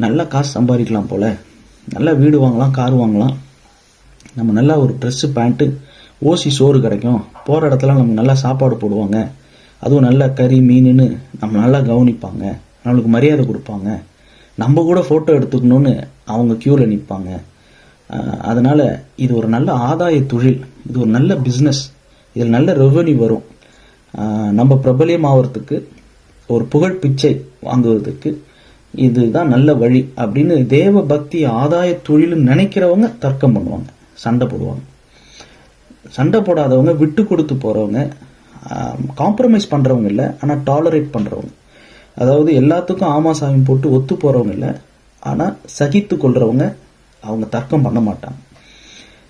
நல்லா காசு சம்பாதிக்கலாம் போல, நல்லா வீடு வாங்கலாம், கார் வாங்கலாம், நம்ம நல்லா ஒரு ட்ரெஸ்ஸு பேண்ட்டு ஓசி சோறு கிடைக்கும், போற இடத்துல நமக்கு நல்லா சாப்பாடு போடுவாங்க, அதுவும் நல்ல கறி மீனுன்னு நம்ம நல்லா கவனிப்பாங்க, நம்மளுக்கு மரியாதை கொடுப்பாங்க, நம்ம கூட போட்டோ எடுத்துக்கணும்னு அவங்க கியூல நிற்பாங்க. அதனால இது ஒரு நல்ல ஆதாய தொழில், இது ஒரு நல்ல பிஸ்னஸ், இதில் நல்ல ரெவன்யூ வரும், நம்ம பிரபலியம் ஆகிறதுக்கு, ஒரு புகழ் பிச்சை வாங்குவதற்கு இதுதான் நல்ல வழி அப்படின்னு தேவ பக்தி ஆதாய தொழில் நினைக்கிறவங்க தர்க்கம் பண்ணுவாங்க, சண்டை போடுவாங்க. சண்டை போடாதவங்க, விட்டு கொடுத்து போறவங்க, காம்ப்ரமைஸ் பண்றவங்க இல்லை, ஆனா டாலரேட் பண்றவங்க. அதாவது எல்லாத்துக்கும் ஆமா சாமி போட்டு ஒத்து போறவங்க இல்லை, ஆனா சகித்து கொள்றவங்க. அவங்க தர்க்கம் பண்ண மாட்டாங்க.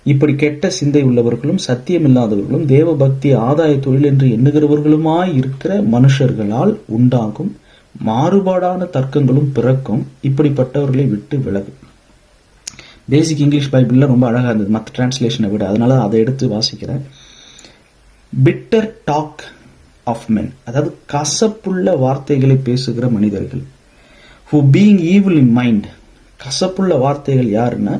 இப்படி கெட்ட சிந்தை உள்ளவர்களும் சத்தியம் இல்லாதவர்களும் தேவ பக்தி ஆதாய தொழில் என்று எண்ணுகிறவர்களுமாய் இருக்கிற மனுஷர்களால் உண்டாகும் மாறுபாடான தர்க்கங்களும் பிறக்கும். இப்படிப்பட்டவர்களை விட்டு விலகு. பேசிக் இங்கிலீஷ் பைபிள்ல ரொம்ப அழகா இருந்தது மற்ற டிரான்ஸ்லேஷனை விட, அதனால அதை எடுத்து வாசிக்கிறேன். பிட்டர் டாக் ஆஃப் மென், அதாவது கசப்புள்ள வார்த்தைகளை பேசுகிற மனிதர்கள். who being evil in mind, கசப்புள்ள வார்த்தைகள் யாருன்னா,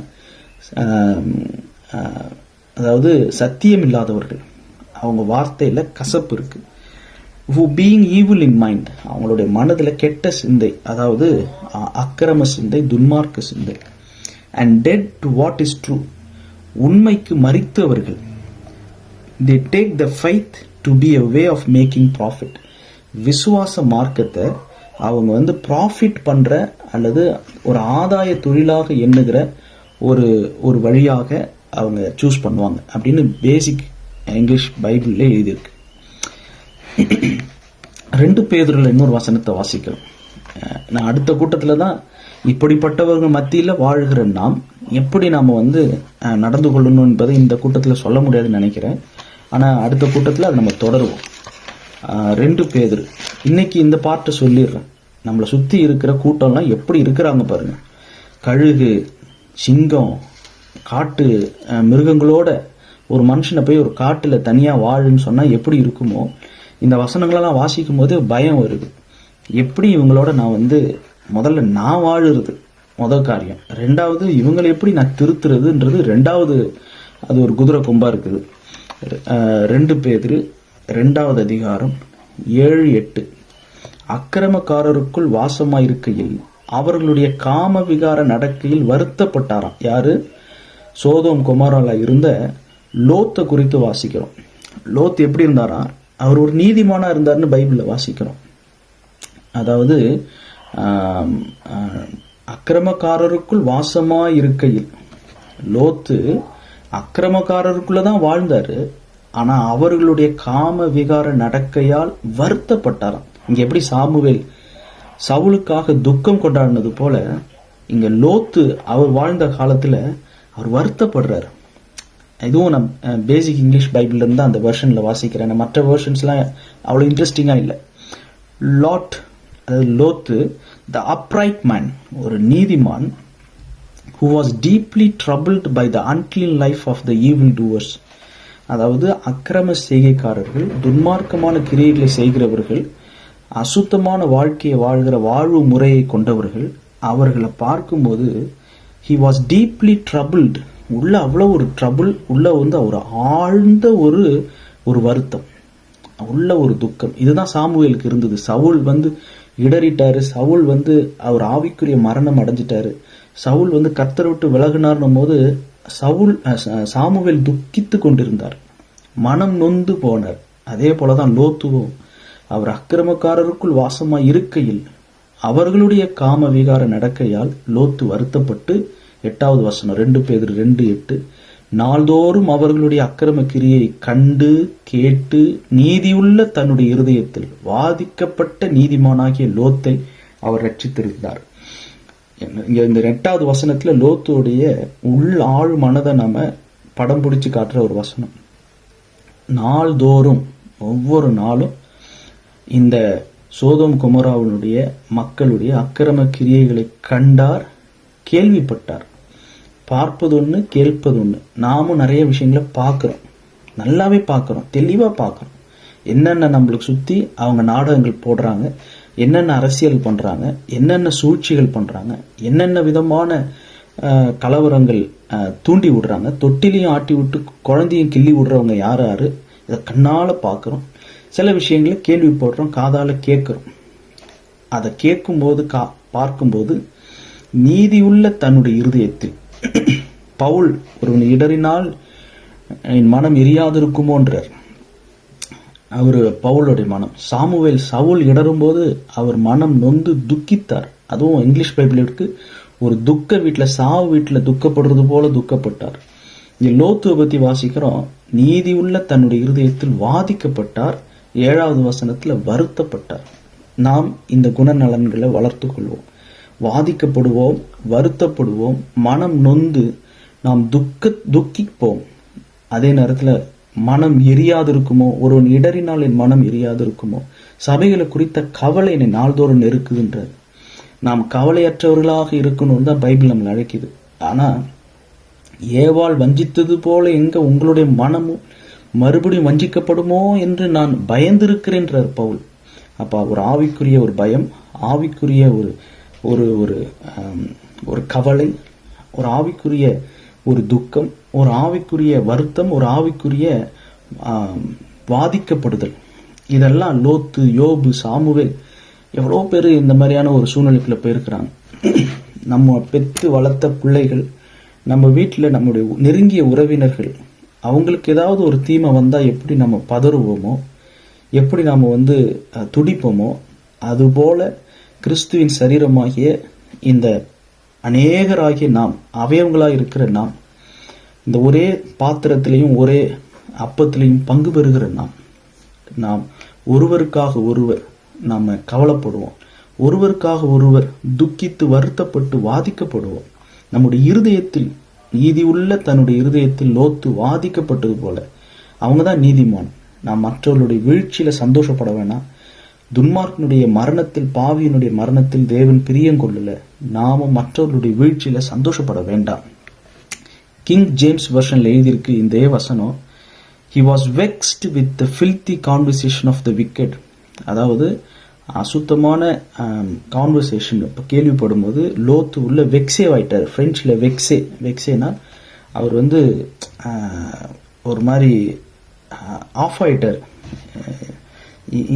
அதாவது சத்தியம் இல்லாதவர்கள், அவங்க வார்த்தையில கசப்பு இருக்கு. who being evil in mind, அவங்களுடைய மனதில் கெட்ட சிந்தை, அதாவது அக்கிரம சிந்தை, துன்மார்க்க சிந்தை. and dead to what is true, உண்மைக்கு மரித்தவர்கள். they take the faith to be a way of making profit, விசுவாச மார்க்கத்தை அவங்க ப்ராஃபிட் பண்ற அல்லது ஒரு ஆதாய தொழிலாக எண்ணுகிற ஒரு வழியாக அவங்க சூஸ் பண்ணுவாங்க அப்படின்னு பேசிக் இங்கிலீஷ் பைபிள்ல எழுதியிருக்கு. 2 பேதுருல இன்னொரு வசனத்தை வாசிக்கிறோம். நான் அடுத்த கூட்டத்துல தான் இப்படிப்பட்டவர்கள் மத்தியில் வாழ்கிற நாம் எப்படி நாம நடந்து கொள்ளணும் என்பதை இந்த கூட்டத்தில் சொல்ல முடியாதுன்னு நினைக்கிறேன். ஆனா அடுத்த கூட்டத்தில் அதை நம்ம தொடருவோம். 2 பேதுரு இன்னைக்கு இந்த பார்ட்டை சொல்லிடுறேன். நம்மளை சுற்றி இருக்கிற கூட்டம்லாம் எப்படி இருக்கிறாங்க பாருங்க. கழுகு, சிங்கம், காட்டு மிருகங்களோட ஒரு மனுஷனை போய் ஒரு காட்டில் தனியாக வாழுன்னு சொன்னால் எப்படி இருக்குமோ, இந்த வசனங்களெல்லாம் வாசிக்கும் போது பயம் வருது. எப்படி இவங்களோட நான் முதல்ல நான் வாழுறது முதல் காரியம், ரெண்டாவது இவங்களை எப்படி நான் திருத்துறதுன்றது ரெண்டாவது. அது ஒரு குதிரை கொம்பா இருக்குது. 2 பேதுரு 2வது அதிகாரம் 7-8. அக்கிரமக்காரருக்குள் வாசமாயிருக்கையில் அவர்களுடைய காம விகார நடக்கையில் வருத்தப்பட்டாராம். யாரு? சோதோம் கொமோரால இருந்த லோத்தை குறித்து வாசிக்கிறோம். லோத் எப்படி இருந்தாரா? அவர் ஒரு நீதிமானா இருந்தார்னு பைபிள்ல வாசிக்கிறோம். அதாவது அக்கிரமக்காரருக்குள் வாசமாயிருக்கையில், லோத்து அக்கிரமக்காரருக்குள்ளதான் வாழ்ந்தாரு. ஆனா அவர்களுடைய காம விகார நடக்கையால் வருத்தப்பட்டாராம். இங்க எப்படி சாமுவேல் சவுலுக்காக துக்கம் கொண்டாடினது போல, இங்க லோத்து அவர் வாழ்ந்த காலத்துல அவர் வருத்தப்படுறாரு. இதுவும் நான் பேசிக் இங்கிலீஷ் பைபிள்ல இருந்து அந்த வெர்ஷன்ல வாசிக்கிறேன். மற்ற வெர்ஷன்ஸ்லாம் அவ்வளவு இன்ட்ரெஸ்டிங்கா இல்லை. லாட், அதாவது லோத்து, த அப்ரைட் மேன், ஒரு நீதிமான், who was deeply troubled by the unclean life of the evil doers. அதாவது அக்கிரம செய்கைக்காரர்கள், துன்மார்க்கமான கிரியைகளை செய்கிறவர்கள், அசுத்தமான வாழ்க்கையை வாழ்கிற வாழ்வு முறையை கொண்டவர்கள், அவர்களை பார்க்கும்போது he was deeply troubled. உள்ள அவ்வளவு ஒரு ட்ரபிள், உள்ள ஒரு ஆழ்ந்த ஒரு வருத்தம், உள்ள ஒரு துக்கம். இதுதான் சாமுவேலுக்கு இருந்தது. சவுல் இடறிட்டாரு. சவுல் அவர் ஆவிக்குரிய மரணம் அடைஞ்சிட்டாரு. சவுல் கர்த்தரை விட்டு விலகினார்னும் போது சாமுவேல் துக்கித்து கொண்டிருந்தார், மனம் நொந்து போனார். அதே போலதான் லோத்துவும் அவர் அக்கிரமக்காரருக்குள் வாசமாய் இருக்கையில் அவர்களுடைய காம விகார நடக்கையால் லோத்து வருத்தப்பட்டு, 8வது வசனம் 2 பேதுரு 2:8, நாள்தோறும் அவர்களுடைய அக்கிரம கிரியை கண்டு கேட்டு நீதியுள்ள தன்னுடைய இருதயத்தில் வாதிக்கப்பட்ட நீதிமானாகிய லோத்தை அவர் ரட்சித்திருந்தார். இங்க இந்த 8வது வசனத்துல லோத்துடைய உள் ஆழ் மனதை நாம படம் பிடிச்சு காட்டுற ஒரு வசனம். நாள்தோறும், ஒவ்வொரு நாளும் இந்த சோதோம் கொமோராவினுடைய மக்களுடைய அக்கிரம கிரியைகளை கண்டார், கேள்விப்பட்டார். பார்ப்பது ஒண்ணு, கேட்பது ஒண்ணு. நாமும் நிறைய விஷயங்களை பார்க்கிறோம், நல்லாவே பார்க்கிறோம், தெளிவா பார்க்கிறோம். என்னென்ன நம்மளுக்கு சுத்தி அவங்க நாடகங்கள் போடுறாங்க, என்னென்ன அரசியல் பண்றாங்க, என்னென்ன சூழ்ச்சிகள் பண்றாங்க, என்னென்ன விதமான கலவரங்கள் தூண்டி விடுறாங்க, தொட்டிலையும் ஆட்டி விட்டு குழந்தையும் கிள்ளி விடுறவங்க யார் யாரு, இதை கண்ணால பார்க்கிறோம். சில விஷயங்களை கேள்விப்படுறோம், காதால கேட்கிறோம். அதை கேட்கும்போது பார்க்கும்போது நீதியுள்ள தன்னுடைய இருதயத்தில், பவுல் ஒருவன் இடறினால் என் மனம் எரியாதிருக்குமோன்றார். அவரு பவுலுடைய மனம். சவுல் இடரும்போது அவர் மனம் நொந்து துக்கித்தார். அதுவும் இங்கிலீஷ் பைபிள் இருக்கு, ஒரு துக்க வீட்டுல, சாவு வீட்டுல துக்கப்படுறது போல துக்கப்பட்டார். இங்க லோத்துவை பத்தி வாசிக்கிறோம், நீதியுள்ள தன்னுடைய இருதயத்தில் வாதிக்கப்பட்டார். 7வது வசனத்துல வருத்தப்பட்டார். நாம் இந்த குணநலன்களை வளர்த்து கொள்வோம். வாதிக்கப்படுவோம், வருத்தப்படுவோம், மனம் நொந்து நாம் துக்கிப்போம். அதே நேரத்துல மனம் எரியாது இருக்குமோ, ஒருவன் இடறினால் என் மனம் எரியாது இருக்குமோ, சபைகளை குறித்த கவலை என்னை நாள்தோறும் நெருக்குகின்றது. நாம் கவலையற்றவர்களாக இருக்கணும்னு தான் பைபிள் நம்மளை அழைக்குது. ஆனா ஏவாள் வஞ்சித்தது போல எங்க உங்களுடைய மனமும் மறுபடியும் வஞ்சிக்கப்படுமோ என்று நான் பயந்திருக்கிறேன்றார் பவுல். அப்ப ஒரு ஆவிக்குரிய ஒரு பயம், ஆவிக்குரிய ஒரு ஒரு ஒரு கவலை, ஒரு ஆவிக்குரிய ஒரு துக்கம், ஒரு ஆவிக்குரிய வருத்தம், ஒரு ஆவிக்குரிய வாதிக்கப்படுதல், இதெல்லாம் லோத்து, யோபு, சாமுவேல், எவ்வளோ பேர் இந்த மாதிரியான ஒரு சூழ்நிலைக்குள்ள போயிருக்கிறாங்க. நம்ம பெற்று வளர்த்த பிள்ளைகள், நம்ம வீட்டில் நம்முடைய நெருங்கிய உறவினர்கள், அவங்களுக்கு ஏதாவது ஒரு தீமை வந்தா எப்படி நம்ம பதறுவோமோ, எப்படி நாம துடிப்போமோ, அதுபோல கிறிஸ்துவின் சரீரமாகிய இந்த அநேகராகிய நாம், அவயவங்களாக இருக்கிற நாம், இந்த ஒரே பாத்திரத்திலையும் ஒரே அப்பத்திலையும் பங்கு பெறுகிற நாம் ஒருவருக்காக ஒருவர் நாம கவலைப்படுவோம், ஒருவருக்காக ஒருவர் துக்கித்து வருத்தப்பட்டு வாதிக்கப்படுவோம். நம்முடைய இருதயத்தில், நீதியுள்ள தன்னுடைய இருதயத்தில் லோத்து வாதிக்கப்பட்டது போல அவங்க தான் நீதிமான். நாம் மற்றவர்களுடைய வீழ்ச்சியில சந்தோஷப்பட வேணாம், துன்மார்க்கனுடைய மரணத்தில், பாவியினுடைய மரணத்தில் தேவன் பிரியம் கொள்ளல. நாமும் மற்றவர்களுடைய வீழ்ச்சியில சந்தோஷப்பட வேண்டாம். கிங் ஜேம்ஸ் வெர்ஷன்ல எழுதியிருக்கு இந்த வசனம், he was vexed with the filthy conversation of the wicked. அதாவது அசுத்தமான கான்வர்சேஷன் இப்போ கேள்விப்படும் போது லோத்து உள்ள வெக்ஸே ஆயிட்டார். பிரெஞ்சில் வெக்ஸேனா அவர் ஒரு மாதிரி ஆஃப் ஆயிட்டார்.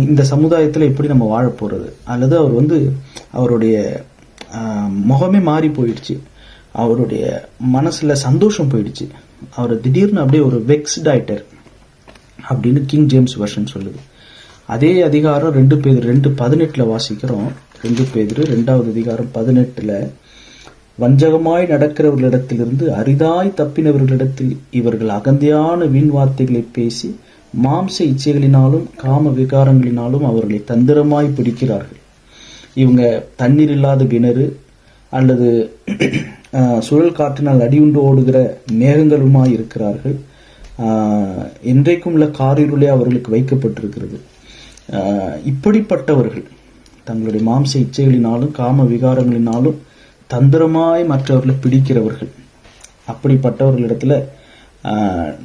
இந்த சமுதாயத்தில் எப்படி நம்ம வாழ போறது, அல்லது அவர் அவருடைய முகமே மாறி போயிடுச்சு, அவருடைய மனசுல சந்தோஷம் போயிடுச்சு, அவர் திடீர்னு அப்படியே ஒரு வெக்ஸ்ட் ஆயிட்டார் அப்படின்னு கிங் ஜேம்ஸ் வெர்ஷன் சொல்லுது. அதே அதிகாரம் 2 பேதுரு 2:18 வாசிக்கிறோம். 2 பேதுரு 2வது அதிகாரம் 18, வஞ்சகமாய் நடக்கிறவர்களிடத்திலிருந்து அரிதாய் தப்பினவர்களிடத்தில் இவர்கள் அகந்தையான வீண் வார்த்தைகளை பேசி மாம்ச இச்சைகளினாலும் காம விகாரங்களினாலும் அவர்களை தந்திரமாய் பிடிக்கிறார்கள். இவங்க தண்ணீர் இல்லாத கிணறு அல்லது சுழல் காற்றினால் அடியுண்டு ஓடுகிற மேகங்களுமாய் இருக்கிறார்கள். இன்றைக்கும் உள்ள காரிருளே அவர்களுக்கு வைக்கப்பட்டிருக்கிறது. இப்படிப்பட்டவர்கள் தங்களுடைய மாம்ச இச்சைகளினாலும் காம விகாரங்களினாலும் தந்திரமாய் மற்றவர்களை பிடிக்கிறவர்கள். அப்படிப்பட்டவர்களிடத்துல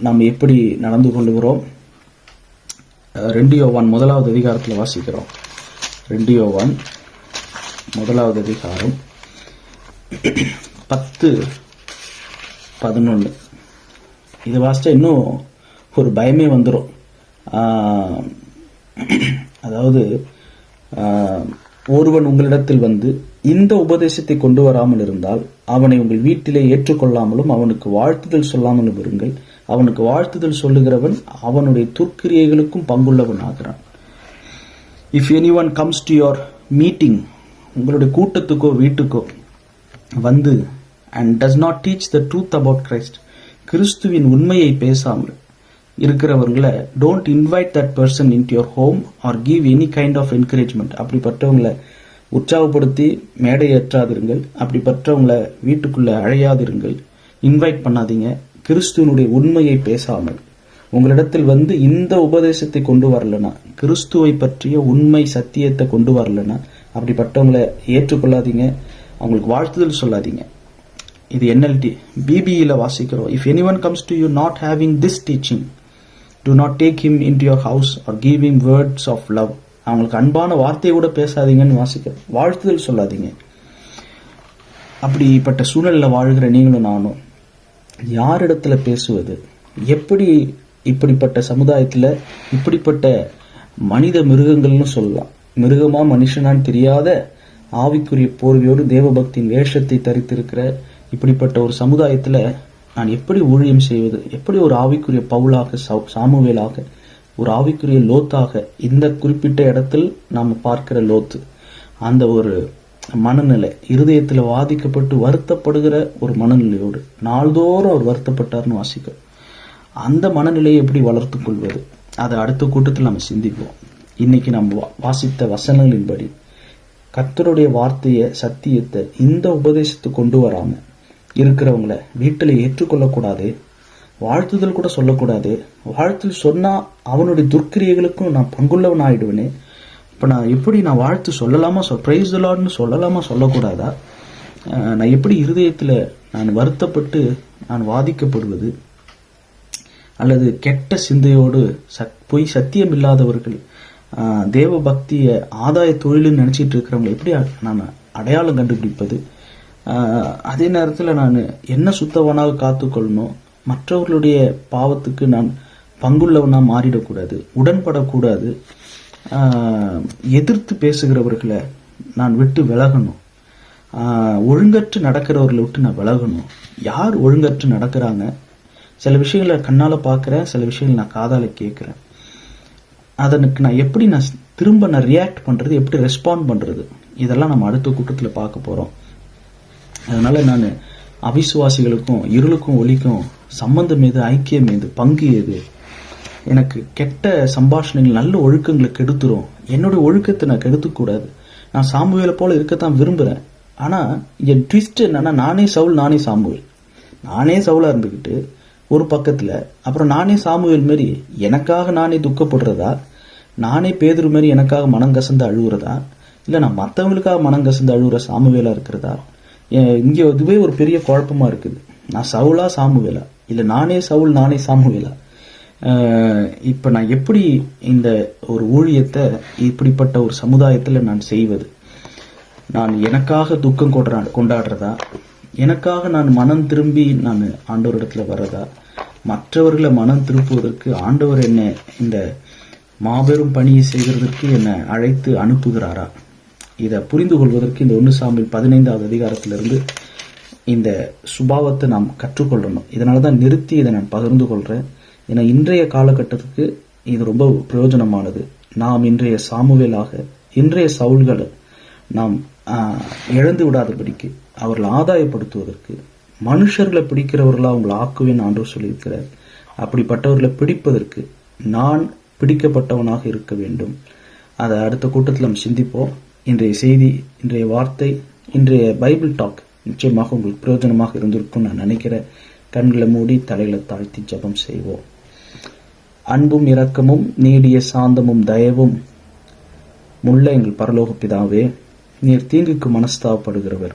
நாம் எப்படி நடந்து கொள்ளுகிறோம்? 2 யோவான் 1வது அதிகாரத்தில் வாசிக்கிறோம். 2 யோவான் 1வது அதிகாரம் 10-11 இது வாசிச்சா இன்னும் ஒரு பயமே வந்துடும். அதாவது ஒருவன் உங்களிடத்தில் இந்த உபதேசத்தை கொண்டு வராமல் இருந்தால் அவனை உங்கள் வீட்டிலே ஏற்றுக்கொள்ளாமலும் அவனுக்கு வாழ்த்துதல் சொல்லாமலும் இருங்கள். அவனுக்கு வாழ்த்துதல் சொல்லுகிறவன் அவனுடைய துர்க்கிரியைகளுக்கும் பங்குள்ளவன் ஆகிறான். If anyone comes to your meeting, உங்களுடைய கூட்டத்துக்கோ வீட்டுக்கோ and does not teach the truth about Christ, கிறிஸ்துவின் உண்மையை பேசாமல் இருக்கிறவர்களை don't invite that person into your home or give any kind of encouragement. அப்படிப்பட்டவங்களை உற்சாகப்படுத்தி மேடை ஏற்றாதிருங்கள். அப்படிப்பட்டவங்களை வீட்டுக்குள்ள அழையாதிருங்கள், இன்வைட் பண்ணாதீங்க. கிறிஸ்துவனுடைய உண்மையை பேசாமல் உங்களிடத்தில் இந்த உபதேசத்தை கொண்டு வரலனா, கிறிஸ்துவை பற்றிய உண்மை சத்தியத்தை கொண்டு வரலனா அப்படிப்பட்டவங்களை ஏற்றுக்கொள்ளாதீங்க, அவங்களுக்கு வாழ்த்துதல் சொல்லாதீங்க. இது NLT. BBEல வாசிக்கிறோம். If anyone comes to you not having this teaching, do not take him into your house or give him words of love. அவங்களுக்கு அன்பான வார்த்தையை கூட பேசாதீங்கன்னு வாசிக்கிறோம். வாழ்த்துதல் சொல்லாதீங்க. அப்படிப்பட்ட சூழலில் வாழ்கிற நீங்களும் நானும் யாரிடத்துல பேசுவது? எப்படி இப்படிப்பட்ட சமுதாயத்தில் இப்படிப்பட்ட மனித மிருகங்கள்னு சொல்லலாம், மிருகமா மனுஷனான்னு தெரியாத ஆவிக்குரிய போர்வையோடு தேவபக்தியின் வேஷத்தை தரித்திருக்கிற இப்படிப்பட்ட ஒரு சமுதாயத்தில் நான் எப்படி ஊழியம் செய்வது? எப்படி ஒரு ஆவிக்குரிய பவுலாக, சாமுவேலாக, ஒரு ஆவிக்குரிய லோத்தாக, இந்த குறிப்பிட்ட இடத்தில் நாம் பார்க்கிற லோத்து, அந்த ஒரு மனநிலை, இருதயத்தில் வாதிக்கப்பட்டு வருத்தப்படுகிற ஒரு மனநிலையோடு நாள்தோறும் அவர் வருத்தப்பட்டார்னு வாசிக்கிறோம். அந்த மனநிலையை எப்படி வளர்த்து கொள்வது? அதை அடுத்த கூட்டத்தில் நம்ம சிந்திப்போம். இன்னைக்கு நம்ம வாசித்த வசனங்களின்படி கர்த்தருடைய வார்த்தையை, சத்தியத்தை, இந்த உபதேசத்தை கொண்டு வராம இருக்கிறவங்களை வீட்டில் ஏற்றுக்கொள்ளக்கூடாது, வாழ்த்துதல் கூட சொல்லக்கூடாது. வாழ்த்துதல் சொன்னா அவனுடைய துர்க்கிரியைகளுக்கும் நான் பங்குள்ளவன் ஆயிடுவேனே. இப்போ நான் எப்படி வாழ்த்து சொல்லலாமா, பிரைஸ் தி லார்ட்னு சொல்லலாமா, சொல்லக்கூடாதா? நான் எப்படி இருதயத்தில் நான் வருத்தப்பட்டு நான் வாதிக்கப்படுவது? அல்லது கெட்ட சிந்தையோடு பொய் சத்தியம் இல்லாதவர்கள் தேவ பக்திய ஆதாய தொழில்னு நினைச்சிட்டு இருக்கிறவங்களை எப்படி நான் அடையாளம் கண்டுபிடிப்பது? அதே நேரத்தில் நான் என்ன சுத்தவனாக காத்துக்கொள்ளணும்? மற்றவர்களுடைய பாவத்துக்கு நான் பங்குள்ளவனா மாறிடக்கூடாது, உடன்படக்கூடாது. எதிர்த்து பேசுகிறவர்களை நான் விட்டு விலகணும். ஒழுங்கற்று நடக்கிறவர்களை விட்டு நான் விலகணும். யார் ஒழுங்கற்று நடக்கிறாங்க? சில விஷயங்களை கண்ணால் பார்க்குறேன், சில விஷயங்களை நான் காதால கேட்குறேன். அதனுக்கு நான் எப்படி திரும்ப ரியாக்ட் பண்ணுறது, எப்படி ரெஸ்பாண்ட் பண்ணுறது, இதெல்லாம் நம்ம அடுத்த கூட்டத்தில் பார்க்க போகிறோம். அதனால நான் அவிசுவாசிகளுக்கும் இருளுக்கும் ஒளிக்கும் சம்பந்தம் எது, ஐக்கியம் எது, பங்கு எது? எனக்கு கெட்ட சம்பாஷணைகள் நல்ல ஒழுக்கங்களை கெடுத்துரும். என்னுடைய ஒழுக்கத்தை நான் கெடுத்துக்கூடாது. நான் சாமுவேலை போல இருக்கத்தான் விரும்புகிறேன். ஆனால் என் ட்விஸ்ட் என்னன்னா, நானே சவுல், நானே சாமுவேல். நானே சவுலாக இருந்துக்கிட்டு ஒரு பக்கத்தில், அப்புறம் நானே சாமுவேல் மாரி எனக்காக நானே துக்கப்படுறதா, நானே பேதுரு மாதிரி எனக்காக மனம் கசந்து அழுகுறதா, இல்லை நான் மற்றவங்களுக்காக மனம் கசந்து அழுகுற சாமுவேலா இருக்கிறதா? இங்கே இதுவே ஒரு பெரிய குழப்பமா இருக்குது. நான் சவுலா சாமுவேலா, இல்லை நானே சவுல் நானே சாமுவேலா? இப்போ நான் எப்படி இந்த ஒரு ஊழியத்தை இப்படிப்பட்ட ஒரு சமுதாயத்தில் நான் செய்வது? நான் எனக்காக துக்கம் கொண்டாடுறதா, எனக்காக நான் மனம் திரும்பி நான் ஆண்டவரிடத்துல வர்றதா, மற்றவர்களை மனம் திருப்புவதற்கு ஆண்டவர் என்ன இந்த மாபெரும் பணியை செய்கிறதற்கு என்னை அழைத்து அனுப்புகிறாரா? இதை புரிந்து கொள்வதற்கு இந்த 1 சாமுவேல் 15வது அதிகாரத்திலிருந்து இந்த சுபாவத்தை நாம் கற்றுக்கொள்ளணும். இதனால தான் நிறுத்தி இதை நான் பகிர்ந்து கொள்கிறேன். ஏன்னா இன்றைய காலகட்டத்துக்கு இது ரொம்ப பிரயோஜனமானது. நாம் இன்றைய சாமுவேலாக இன்றைய சவுல்களை நாம் இழந்து விடாதபடிக்கு, அவர்களை ஆதாயப்படுத்துவதற்கு, மனுஷர்களை பிடிக்கிறவர்களா அவங்களை ஆக்குவேன் ஆண்டவர் சொல்லியிருக்கிறார். அப்படிப்பட்டவர்களை பிடிப்பதற்கு நான் பிடிக்கப்பட்டவனாக இருக்க வேண்டும். அதை அடுத்த கூட்டத்தில் நம்ம சிந்திப்போம். இன்றைய செய்தி, இன்றைய வார்த்தை, இன்றைய பைபிள் டாக் நிச்சயமாக உங்களுக்கு பிரயோஜனமாக இருந்திருக்கும் நான் நினைக்கிறேன். கண்களை மூடி தலைகளை தாழ்த்தி ஜெபம் செய்வோம். அன்பும் இரக்கமும் நீடிய சாந்தமும் தயவும் முள்ள எங்கள் பரலோக பிதாவே, நீர் தீங்குக்கு மனஸ்தாபப்படுகிறவர்.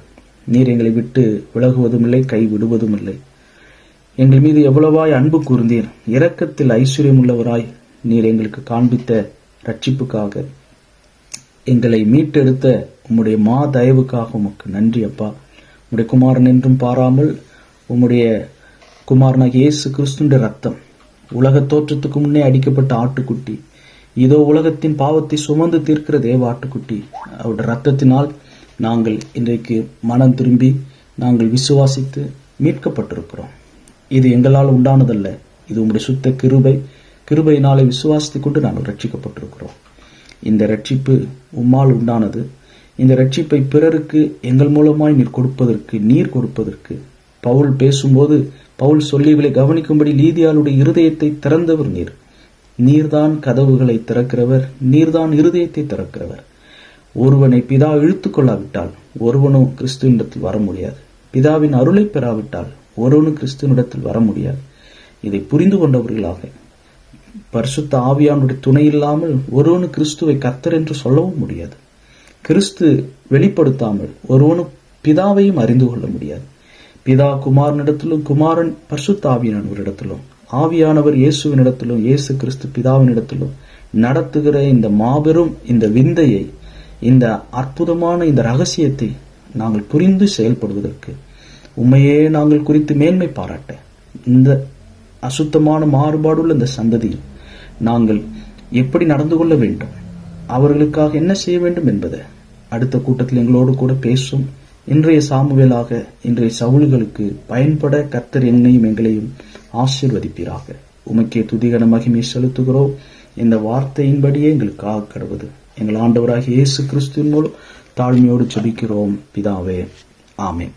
நீர் எங்களை விட்டு விலகுவதும் இல்லை, கை விடுவதும் இல்லை. எங்கள் மீது எவ்வளவாய் அன்பு கூர்ந்தீர். இரக்கத்தில் ஐஸ்வர்யம் உள்ளவராய் நீர் எங்களுக்கு காண்பித்த ரட்சிப்புக்காக, எங்களை மீட்டெடுத்த உம்முடைய மா தயவுக்காக உமக்கு நன்றி அப்பா. உம்முடைய குமாரன் என்றும் பாராமல் உம்முடைய குமாரனாகிய இயேசு கிறிஸ்துவின் ரத்தம், உலக தோற்றத்துக்கு முன்னே அடிக்கப்பட்ட ஆட்டுக்குட்டி, இதோ உலகத்தின் பாவத்தை சுமந்து தீர்க்கிற தேவ ஆட்டுக்குட்டி, அவருடைய ரத்தத்தினால் நாங்கள் இன்றைக்கு மனம் திரும்பி நாங்கள் விசுவாசித்து மீட்கப்பட்டிருக்கிறோம். இது எங்களால் உண்டானதல்ல, இது உம்முடைய சுத்த கிருபை. கிருபையினாலே விசுவாசித்துக் கொண்டு நாங்கள் ரட்சிக்கப்பட்டிருக்கிறோம். இந்த ரட்சிப்பு உம்மால் உண்டானது. இந்த ரட்சிப்பை பிறருக்கு எங்கள் மூலமாய் நீர் கொடுப்பதற்கு பவுல் பேசும்போது பவுல் சொல்லிகளை கவனிக்கும்படி லீதியாளுடைய இருதயத்தை திறந்தவர் நீர். நீர்தான் கதவுகளை திறக்கிறவர், நீர்தான் இருதயத்தை திறக்கிறவர். ஒருவனை பிதா இழுத்து கொள்ளாவிட்டால் ஒருவனும் கிறிஸ்துவனிடத்தில் வர முடியாது. பிதாவின் அருளை பெறாவிட்டால் ஒருவனும் கிறிஸ்துவனிடத்தில் வர முடியாது. இதை புரிந்து கொண்டவர்களாக, பரிசுத்த ஆவியானுடைய துணை இல்லாமல் ஒருவனும் கிறிஸ்துவை கர்த்தர் என்று சொல்லவும் முடியாது. கிறிஸ்து வெளிப்படுத்தாமல் ஒருவனும் பிதாவையும் அறிந்து கொள்ள முடியாது. பிதா குமாரனிடத்திலும், குமாரன் பரிசுத்த ஆவியானவரிடத்திலும், ஆவியானவர் இயேசுவினிடத்திலும், இயேசு கிறிஸ்து பிதாவினிடத்திலும் நடத்துகிற இந்த மாபெரும் இந்த விந்தையை, இந்த அற்புதமான இந்த ரகசியத்தை நாங்கள் புரிந்து செயல்படுவதற்கு உண்மையே நாங்கள் குறித்து மேன்மை பாராட்ட, இந்த அசுத்தமான மாறுபாடுள்ள இந்த சந்ததியில் நாங்கள் எப்படி நடந்து கொள்ள வேண்டும், அவர்களுக்காக என்ன செய்ய வேண்டும் என்பதை அடுத்த கூட்டத்தில் எங்களோடு கூட பேசும். இன்றைய சாமுவேலாக இன்றைய சவுல்களுக்கு பயன்பட கர்த்தர் என்னையும் எங்களையும் ஆசீர்வதிப்பீராக. உமக்கே துதிகன மகிமை செலுத்துகிறோம். இந்த வார்த்தையின்படியே எங்களுக்காக கடவுது எங்கள் ஆண்டவராகிய இயேசு கிறிஸ்துவின் மூலம் தாழ்மையோடு ஜெபிக்கிறோம் பிதாவே, ஆமென்.